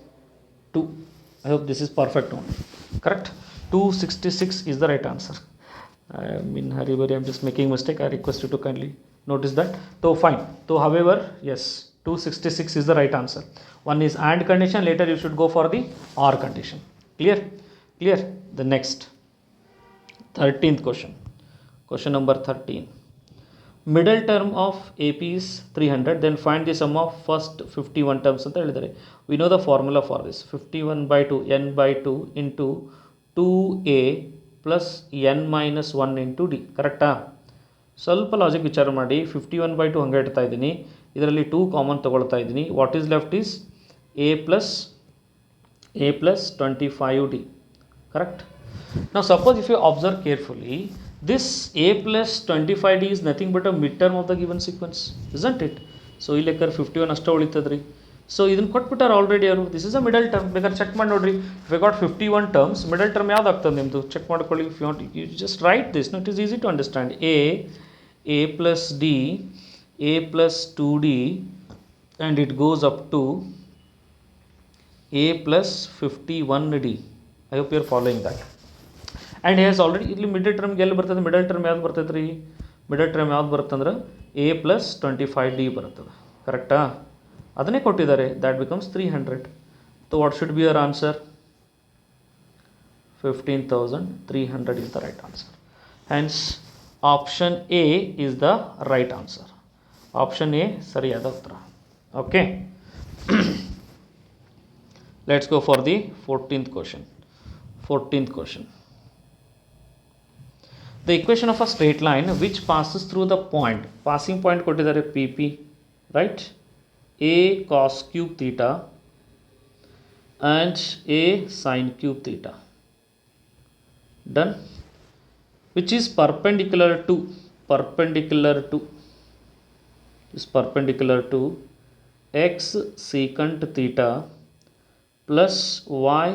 2. I hope this is perfect one. Correct. 266 is the right answer. I'm in hurry bari, I'm just making mistake. I request you to kindly notice that. So fine. So however, yes, 266 is the right answer. One is AND condition, later you should go for the OR condition. Clear? Clear? The next 13th question. Question number 13. Middle term of AP is 300, then find the sum of first 51 terms ಅಂತ ಹೇಳಿದ್ದಾರೆ. We know the formula for this. 51/2 n by 2 into 2a plus n minus 1 into d. ಕರೆಕ್ಟಾ? ಸ್ವಲ್ಪ logic ವಿಚಾರ ಮಾಡಿ. 51/2 ಹಂಗೆ ಇಡ್ತಾ ಇದ್ದೀನಿ, ಇದರಲ್ಲಿ 2 ಕಾಮನ್ ತೊಗೊಳ್ತಾ ಇದ್ದೀನಿ. What is left is a plus 25d. correct? Now suppose if you observe carefully, this a plus 25d is nothing but a midterm of the given sequence, isn't it? So ಇಲ್ಲೇಕರ್ 51 ಅಷ್ಟೇ ಉಳಿತದ್ರಿ. So ಇದನ್ನು ಕೊಟ್ಬಿಟ್ಟಾರೆ already ಅವರು. This is a middle term. ಬೇಕಾದ್ರೆ check ಮಾಡಿ ನೋಡ್ರಿ. If I got 51 terms, middle term ಯಾವ್ದು ಆಗ್ತದೆ ನಿಮ್ಮದು ಚೆಕ್ ಮಾಡ್ಕೊಳ್ಳಿ. If you want you just write this. It is easy to understand. a plus d, a plus 2d and it goes up to a plus 51d. I hope you are following that. And has already ಇಲ್ಲಿ middle ಟರ್ಮ್ಗೆ ಎಲ್ಲಿ ಬರ್ತದೆ? Middle term ಯಾವ್ದು ಬರ್ತೈತೆ ರೀ? Middle term ಯಾವ್ದು ಬರುತ್ತಂದ್ರೆ a plus 25d ಬರ್ತದೆ. ಕರೆಕ್ಟಾ? ಅದನ್ನೇ ಕೊಟ್ಟಿದ್ದಾರೆ. That becomes 300. So what should be your answer? 15,300 is the right answer. Hence option A is the right answer. Option A ಸರಿಯಾದ ಉತ್ತರ. Okay. Let's go for the 14th question. 14th question. The equation of a straight line which passes through the point, passing point ಕೊಟ್ಟಿದ್ದಾರೆ PP, right? A cos cube theta and A sin cube theta. Done. Which is perpendicular to x secant theta plus y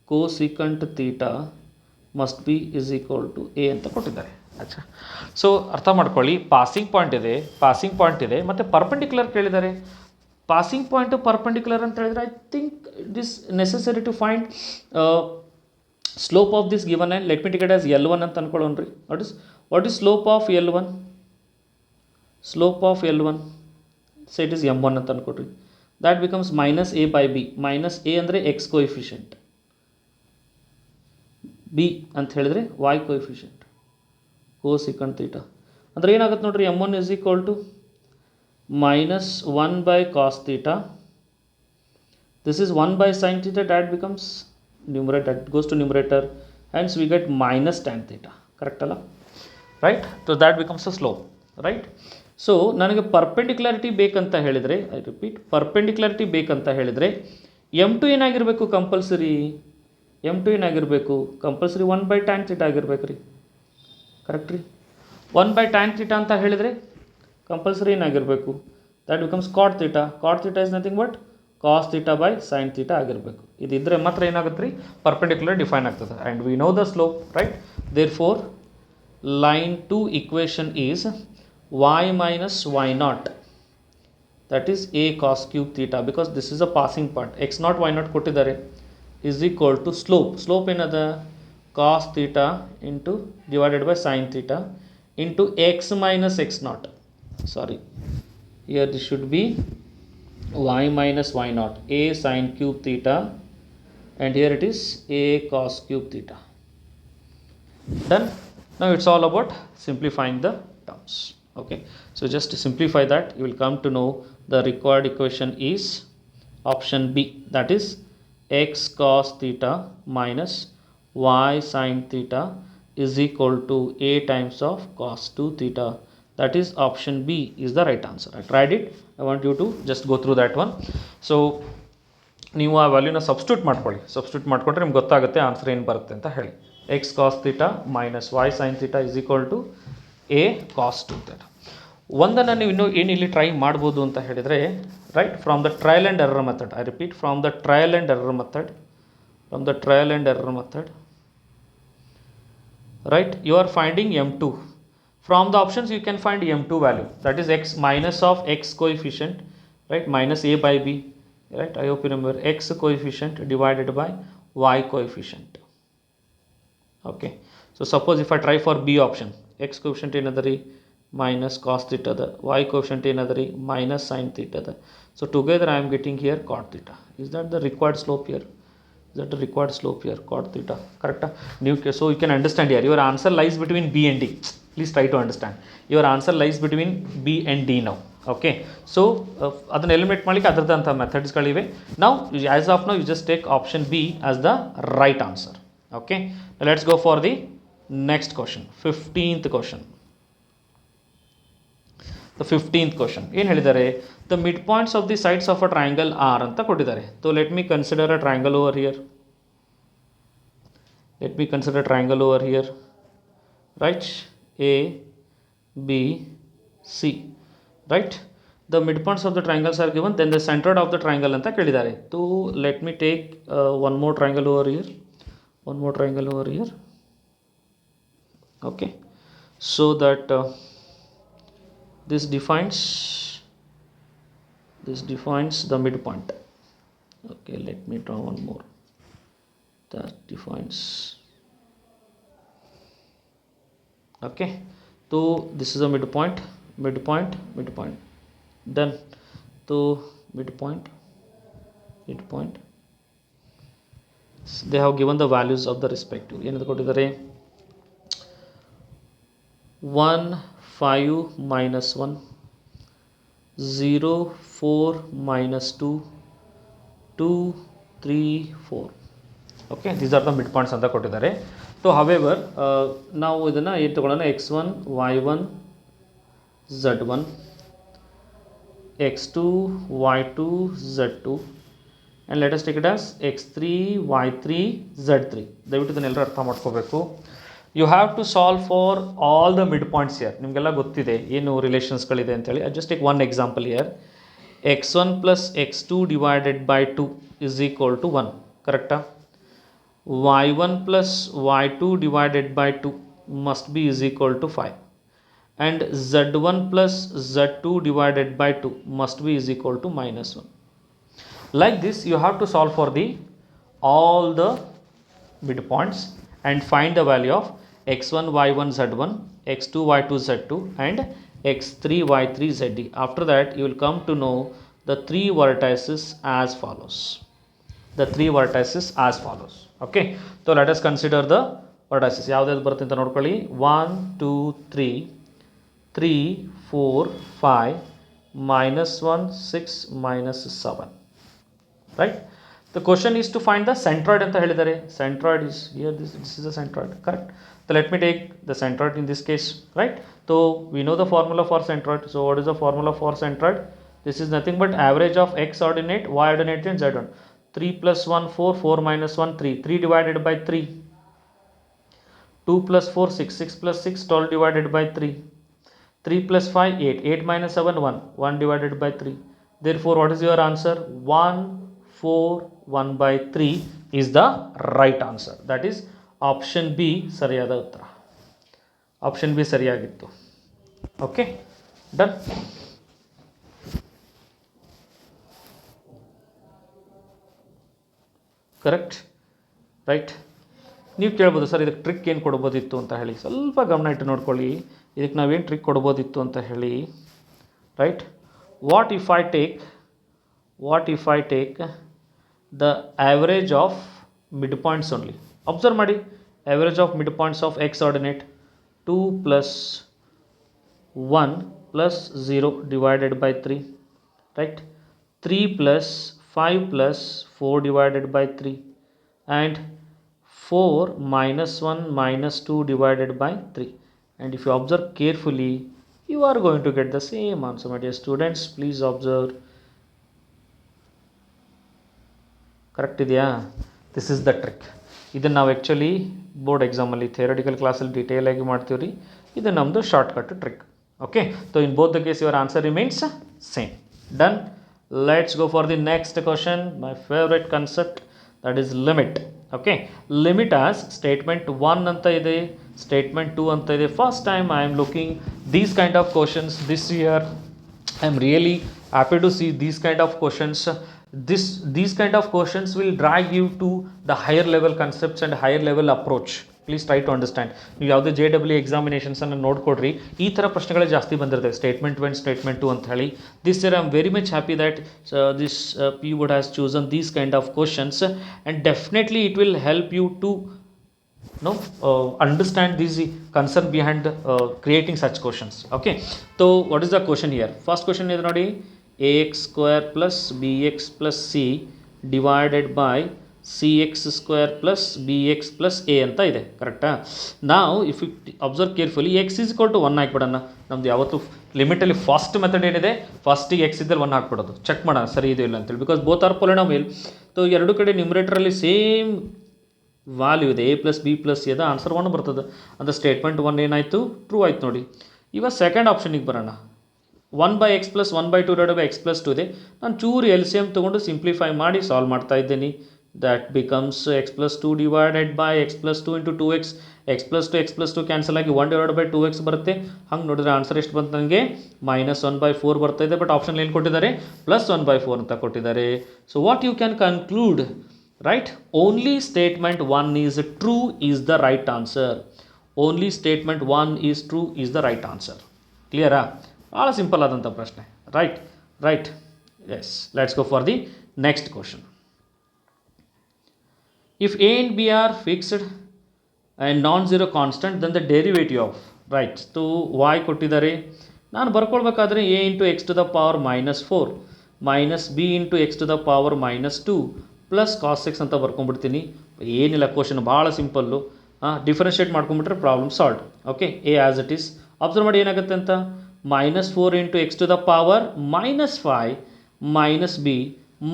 cosecant theta must be is equal to a ಅಂತ ಕೊಟ್ಟಿದ್ದಾರೆ. ಅಚ್ಚಾ, so ಅರ್ಥ ಮಾಡ್ಕೊಳ್ಳಿ. Passing point ಇದೆ ಮತ್ತು perpendicular ಕೇಳಿದ್ದಾರೆ. Passing point perpendicular ಅಂತ ಹೇಳಿದರೆ I think it is necessary to find slope of this given and let me take it as L1 ಅಂತ ಅನ್ಕೊಳ್ಳೋಣ್ರಿ. What is slope of L1? Slope of L1 so it is M1 ಅಂತ ಅನ್ಕೊಡ್ರಿ. That becomes minus a by b. Minus a ಅಂದರೆ x coefficient, b ಅಂತ ಹೇಳಿದ್ರೆ y coefficient, ಕೋಸಿಕಂಟ್ theta ಅಂದರೆ ಏನಾಗುತ್ತೆ ನೋಡ್ರಿ. M1 is equal to minus 1 by cos theta. This is 1 by sin theta. That becomes numerator, that goes to numerator. Hence we get minus tan theta. Correct ಅಲ್ಲ? Right? So that becomes a slope. Right? So ನನಗೆ ಪರ್ಪೆಂಡಿಕ್ಯುಲಾರಿಟಿ ಬೇಕಂತ ಹೇಳಿದರೆ, I repeat, ಪರ್ಪೆಂಡಿಕ್ಯುಲಾರಿಟಿ ಬೇಕಂತ ಹೇಳಿದರೆ M2 ಏನಾಗಿರಬೇಕು? Compulsory M2 ಏನಾಗಿರಬೇಕು? Compulsory 1 by tan theta ಆಗಿರ್ಬೇಕು ರೀ. ಕರೆಕ್ಟ್ ರೀ? 1 by tan theta ಅಂತ ಹೇಳಿದರೆ ಕಂಪಲ್ಸರಿ ಏನಾಗಿರಬೇಕು? That becomes cot theta. Cot theta is nothing but cos theta by sine theta ಆಗಿರಬೇಕು. ಇದಿದ್ದರೆ ಮಾತ್ರ ಏನಾಗುತ್ತೆ ರೀ? ಪರ್ಪೆಂಡಿಕ್ಯುಲರ್ ಡಿಫೈನ್ ಆಗ್ತದೆ. And we know the slope, right? Therefore line 2 equation is y minus y naught, that is a cos cube theta, because this is a passing point. x naught y naught ಕೊಟ್ಟಿದ್ದಾರೆ is equal to slope ಏನದ? cos theta into divided by sin theta into x minus x naught. Sorry, here this should be y minus y naught, a sin cube theta, and here it is a cos cube theta. Done. Now it's all about simplifying the terms. Okay, so just to simplify that, you will come to know the required equation is option B, that is x cos theta minus y sin theta is equal to a times of cos 2 theta. That is option B is the right answer. I tried it. I want you to just go through that one. So ನೀವು ಆ ವ್ಯಾಲ್ಯೂನ substitute ಮಾಡ್ಕೊಂಡ್ರೆ ನಿಮ್ಗೆ ಗೊತ್ತಾಗುತ್ತೆ answer ಏನು ಬರುತ್ತೆ ಅಂತ ಹೇಳಿ. X cos theta minus y sine theta is equal to a cos 2 theta. ಒಂದನ್ನು ನೀವು ಇನ್ನೂ ಏನು ಇಲ್ಲಿ ಟ್ರೈ ಮಾಡ್ಬೋದು ಅಂತ ಹೇಳಿದರೆ, right, from the trial and error method. I repeat, from the trial and error method, right, you are finding M2. From the options you can find M2 value, that is x minus of x coefficient, right, minus a by b, right? I hope you remember x coefficient divided by y coefficient. Okay, So suppose if I try for B option, x coefficient ಏನದರಿ minus cos theta the, y coefficient ಏನದರಿ minus sin theta the. So together I am getting here cot theta. Is that the required slope here? Is that the required slope here? Cot theta, correct? So you can understand here, your answer lies between B and D. Please try to understand. Your answer lies between B and D now. Okay, so ಅದನ್ನು eliminate ಮಾಡಲಿಕ್ಕೆ ಅದರದಂಥ ಮೆಥಡ್ಸ್ಗಳಿವೆ. Now as of now you just take option B as the right answer. Okay, now let's go for the next question, 15th question. The 15th question ಏನು ಹೇಳಿದ್ದಾರೆ, the midpoints of the sides of a triangle are ಅಂತ ಕೊಟ್ಟಿದ್ದಾರೆ. So let me consider a triangle over here. Let me consider a triangle over here, right? A, B, C, right? The midpoints of the triangles are given, then the center of the triangle ಅಂತ ಕೇಳಿದ್ದಾರೆ. So let me take one more triangle over here, one more triangle over here. Okay, so that this defines the midpoint. Okay, let me draw one more that defines. Okay, so this is a midpoint, then to midpoint, they have given the values of the respective. ಏನಂತ ಕೊಟ್ಟಿದ್ದಾರೆ, 1 5 minus 1, 0 4 minus 2, 2 3 4. Okay, these are the midpoints ಅಂತ ಕೊಟ್ಟಿದ್ದಾರೆ. So however ನಾವು ಇದನ್ನು ಏನು ತಗೊಳ್ಳೋಣ, x1 y1 z1, x2 y2 z2, and let us take it as x3 y3 z3. ದಯವಿಟ್ಟು ಇದನ್ನೆಲ್ಲರೂ ಅರ್ಥ ಮಾಡ್ಕೋಬೇಕು. You have to solve for all the midpoints here. ನಿಮಗೆಲ್ಲ ಗೊತ್ತಿದೆ ಏನು ರಿಲೇಷನ್ಸ್ಗಳಿದೆ ಅಂತೇಳಿ. I just take one example here. x1 plus x2 divided by 2 is equal to 1, correcta? y1 plus y2 divided by 2 must be is equal to 5, and z1 plus z2 divided by 2 must be is equal to minus 1. Like this you have to solve for the all the midpoints and find the value of x1 y1 z1, x2 y2 z2, and x3 y3 zd. After that you will come to know the three vertices as follows. Okay, so let us consider the vertices. ಯಾವ್ದು ಬರುತ್ತೆ ಅಂತ ನೋಡ್ಕೊಳ್ಳಿ. 1 2 3 3 4 5 minus 1 6 minus 7, right? The question is to find the centroid ಅಂತ ಹೇಳಿದ್ದಾರೆ. Centroid is here, this is a centroid, correct? So let me take the centroid in this case, right? So we know the formula for centroid. So what is the formula for centroid? This is nothing but average of x ordinate, y ordinate and z ordinate. 3 plus 1 4, 4 minus 1 3, 3 divided by 3, 2 plus 4 6, 6 plus 6 12 divided by 3, 3 plus 5 8, 8 minus 7 1, 1 divided by 3. Therefore what is your answer? 1 4 1 by 3 is the right answer. That is option B ಸರಿಯಾದ ಉತ್ತರ. Option B ಸರಿಯಾಗಿತ್ತು. Okay, done. Correct, right. ನೀವು ಕೇಳ್ಬೋದು, sir ಇದಕ್ಕೆ trick ಏನು ಕೊಡ್ಬೋದಿತ್ತು ಅಂತ ಹೇಳಿ. ಸ್ವಲ್ಪ ಗಮನ ಇಟ್ಟು ನೋಡ್ಕೊಳ್ಳಿ, ಇದಕ್ಕೆ ನಾವೇನು ಟ್ರಿಕ್ ಕೊಡ್ಬೋದಿತ್ತು ಅಂತ ಹೇಳಿ. Right, what if I take the average of midpoints only. Observe ಮಾಡಿ, average of midpoints of x ordinate 2 plus 1 plus 0 divided by 3, right? 3 plus 5 plus 4 divided by 3, and 4 minus 1 minus 2 divided by 3. And if you observe carefully, you are going to get the same answer, my dear students. Please observe. Correct ಇದೆಯಾ? This is the trick. ಇದನ್ನು ನಾವು actually board ಎಕ್ಸಾಮಲ್ಲಿ theoretical ಕ್ಲಾಸಲ್ಲಿ detail ಆಗಿ ಮಾಡ್ತೀವಿ ರೀ. ಇದು ನಮ್ಮದು shortcut trick. Okay, so in both the case your answer remains same. Done. Let's go for the next question. My favourite concept, that is limit. Okay, limit as statement 1 ಅಂತ ಇದೆ, statement 2 ಅಂತ ಇದೆ. First time I am looking these kind of questions this year. I am really happy to see these kind of questions. These kind of questions will drag you to the higher level concepts and higher level approach. Please try to understand. ನೀವು ಯಾವುದೇ JEE ಎಕ್ಸಾಮಿನೇಷನ್ಸನ್ನು ನೋಡ್ಕೊಡ್ರಿ, ಈ ಥರ ಪ್ರಶ್ನೆಗಳೇ ಜಾಸ್ತಿ ಬಂದಿರ್ತವೆ, statement 1 statement 2 ಅಂತ ಹೇಳಿ. This year I am very much happy that this P would has chosen these kind of questions, and definitely it will help you to understand this concern behind creating such questions. Okay, so what is the question here? First question is nodi, ax square plus bx plus c divided by cx square plus bx plus a ಅಂತ ಇದೆ, ಕರೆಕ್ಟಾ? ನಾವು if you observe carefully, x is equal to 1 ಹಾಕ್ಬಿಡೋಣ. ನಮ್ದು ಯಾವತ್ತು ಲಿಮಿಟಲ್ಲಿ first method ಏನಿದೆ, ಫಸ್ಟಿಗೆ X ಇದ್ದಲ್ಲಿ 1 ಹಾಕ್ಬಿಡೋದು, ಚೆಕ್ ಮಾಡೋಣ ಸರಿ ಇದೆ ಇಲ್ಲ ಅಂತೇಳಿ. Because both are polynomial. So ಎರಡು ಕಡೆ ನ್ಯೂಮರೇಟರಲ್ಲಿ ಸೇಮ್ ವ್ಯಾಲ್ಯೂ ಇದೆ, a plus B plus C, ಅದ ಆನ್ಸರ್ 1 ಬರ್ತದೆ. ಅಂದರೆ ಸ್ಟೇಟ್ಮೆಂಟ್ 1 ಏನಾಯಿತು, ಟ್ರೂ ಆಯ್ತು ನೋಡಿ. ಇವಾಗ ಸೆಕೆಂಡ್ ಆಪ್ಷನಿಗೆ ಬರೋಣ. 1/x plus 1/2 divided by x plus 2 ಇದೆ. ನಾನು ಚೂರು LCM ತೊಗೊಂಡು ಸಿಂಪ್ಲಿಫೈ ಮಾಡಿ ಸಾಲ್ವ್ ಮಾಡ್ತಾ ಇದ್ದೀನಿ. That becomes x plus 2 divided by x plus 2 into 2x, x plus 2 cancel ಆಗಿ 1 ಡಿವೈಡ್ ಬೈ 2x ಬರುತ್ತೆ. ಹಂಗೆ ನೋಡಿದ್ರೆ ಆನ್ಸರ್ ಎಷ್ಟು ಬಂತು ನನಗೆ, -1/4 ಬರ್ತಾ ಇದೆ. ಬಟ್ ಆಪ್ಷನ್ ಏನು ಕೊಟ್ಟಿದ್ದಾರೆ, +1/4 ಅಂತ ಕೊಟ್ಟಿದ್ದಾರೆ. So what you can conclude, right? Only statement 1 is true is the right answer. Only statement 1 is true is the right answer. Clear? All simple adanta prashne. Right. Yes. Let's go for the next question. If a and b are fixed and non-zero constant, then the derivative of, right? So y ಕೊಟ್ಟಿದ್ದಾರೆ. ನಾನು ಬರ್ಕೊಳ್ಬೇಕಾದ್ರೆ a into x to the power -4 minus b into x to the power -2 plus cos x ಅಂತ ಬರ್ಕೊಂಡ್ಬಿಡ್ತೀನಿ. ಏನಿಲ್ಲ, question ಭಾಳ simple. Differentiate ಮಾಡ್ಕೊಂಡ್ಬಿಟ್ರೆ problem solve. Okay, a as it is. Observe ಮಾಡಿ ಏನಾಗುತ್ತೆ ಅಂತ, -4 into x to the power -5 minus b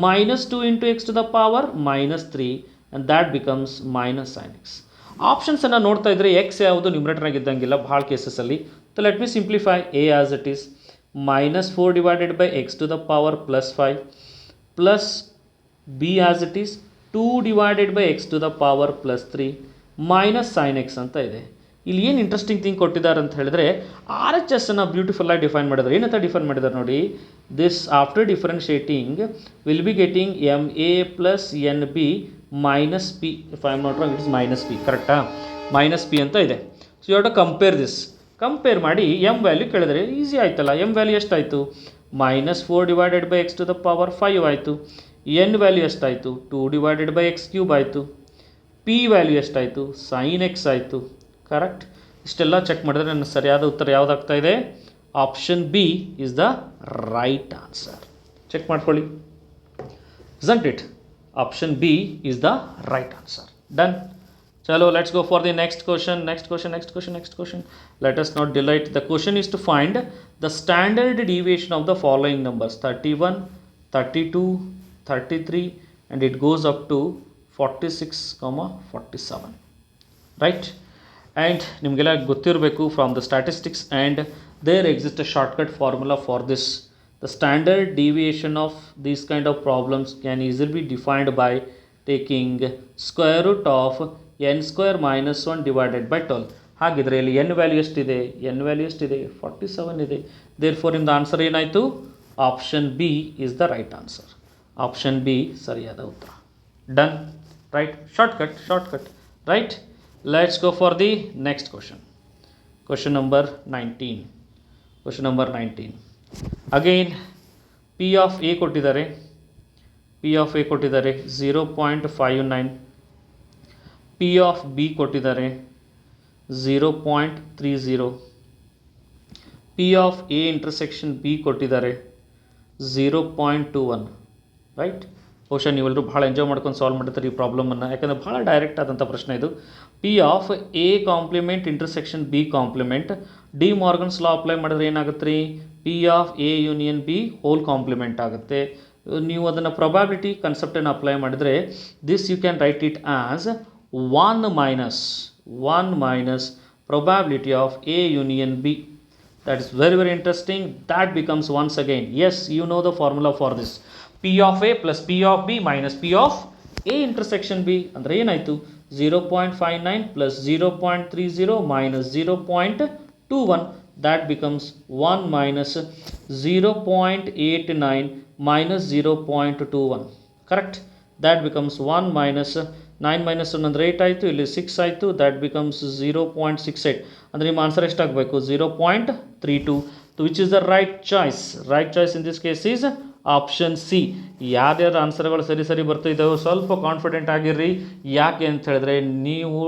-2 into x to the power -3 and that becomes -sin x. ಆಪ್ಷನ್ಸನ್ನು ನೋಡ್ತಾ ಇದ್ದರೆ ಎಕ್ಸ್ ಯಾವುದು ನ್ಯೂಮರೇಟರ್ನಾಗ ಇದ್ದಂಗಿಲ್ಲ ಭಾಳ ಕೇಸಸಲ್ಲಿ. So let me simplify. A as it is -4 divided by x to the power +5 plus b as it is 2 divided by x to the power +3 minus sin x ಅಂತ ಇದೆ. ಇಲ್ಲಿ ಏನು ಇಂಟ್ರೆಸ್ಟಿಂಗ್ ಥಿಂಗ್ ಕೊಟ್ಟಿದ್ದಾರೆ ಅಂತ ಹೇಳಿದ್ರೆ, RHS ಅನ್ನು ಬ್ಯೂಟಿಫುಲ್ಲಾಗಿ define ಮಾಡಿದ್ದಾರೆ. ಏನಂತ ಡಿಫೈನ್ ಮಾಡಿದ್ದಾರೆ ನೋಡಿ, this after differentiating will be getting MA plus NB minus p. If I am not wrong, it is -p, ಕರೆಕ್ಟಾ? -p ಅಂತ ಇದೆ. So you have to compare this. Compare ಮಾಡಿ m ವ್ಯಾಲ್ಯೂ ಕೇಳಿದ್ರೆ easy ಆಯ್ತಲ್ಲ. m value ಎಷ್ಟಾಯಿತು, -4 divided by x to the power 5 ಆಯಿತು. n value ಎಷ್ಟಾಯಿತು, 2 divided by x cube ಆಯಿತು. p ವ್ಯಾಲ್ಯೂ ಎಷ್ಟಾಯಿತು, sin x ಆಯಿತು. ಕರೆಕ್ಟ್? ಇಷ್ಟೆಲ್ಲ ಚೆಕ್ ಮಾಡಿದ್ರೆ ನನ್ನ ಸರಿಯಾದ ಉತ್ತರ ಯಾವುದಾಗ್ತಾ ಇದೆ, option B is the right answer. Check ಮಾಡ್ಕೊಳ್ಳಿ. isn't it? Option B is the right answer. Done. ಚಲೋ, let's go for the next question. Let us not delay. The question is to find the standard deviation of the following numbers: 31, 32, 33, and it goes up to 46, 47. Right? And ನಿಮಗೆಲ್ಲ ಗೊತ್ತಿರಬೇಕು, from the statistics, and there exists a shortcut formula for this. The standard deviation of these kind of problems can easily be defined by taking square root of n square minus 1 divided by 12. ಹಾಗಿದ್ರೆ ಇಲ್ಲಿ n value ಎಷ್ಟಿದೆ, 47 ಇದೆ. Therefore ನಿಮ್ದು answer ಏನಾಯಿತು, option B is the right answer. Option B ಸರಿಯಾದ ಉತ್ತರ. Done. Right? Shortcut. Right? Let's go for the next question. Question number 19. Again P of A ಕೊಟ್ಟಿದ್ದಾರೆ. 0.59. P of B ಕೊಟ್ಟಿದ್ದಾರೆ 0.30. P of A intersection B ಕೊಟ್ಟಿದ್ದಾರೆ 0.21. Right? ಬಹುಶಃ ನೀವೆಲ್ಲರೂ ಭಾಳ enjoy ಮಾಡ್ಕೊಂಡು solve ಮಾಡ್ತಾರೆ ಈ ಪ್ರಾಬ್ಲಮನ್ನು, ಯಾಕಂದರೆ ಭಾಳ ಡೈರೆಕ್ಟ್ ಆದಂಥ ಪ್ರಶ್ನೆ ಇದು. P of A complement intersection B complement. De Morgan's law apply ಮಾಡಿದ್ರೆ ಏನಾಗುತ್ತೆ ರೀ, P of A union B whole complement ಆಗುತ್ತೆ. ನೀವು ಅದನ್ನು ಪ್ರೊಬ್ಯಾಬಿಲಿಟಿ ಕನ್ಸೆಪ್ಟನ್ನು ಅಪ್ಲೈ ಮಾಡಿದರೆ, this you can write it as 1 minus probability of A union B. That is very interesting. That becomes once again, yes, you know the formula for this. P of A plus P of B minus P of A intersection B. ಅಂದರೆ ಏನಾಯಿತು, 0.59 plus 0.30 minus 0.21. That becomes 1 minus 0.89 minus 0.21. Correct? That becomes 1 minus 9 minus 1 ಅಂದರೆ 8 ಆಯಿತು, ಇಲ್ಲಿ 6 ಆಯಿತು, that becomes 0.68. ಅಂದರೆ ನಿಮ್ಮ answer ಎಷ್ಟಾಗಬೇಕು? 0.32. Which is the right choice? Right choice in this case is option C. ಯಾವ್ಯಾವ್ದು ಆನ್ಸರ್ಗಳು ಸರಿ ಬರ್ತಿದ್ದಾವೆ ಸ್ವಲ್ಪ ಕಾನ್ಫಿಡೆಂಟ್ ಆಗಿರ್ರಿ. ಯಾಕೆ ಅಂತ ಹೇಳಿದ್ರೆ ನೀವು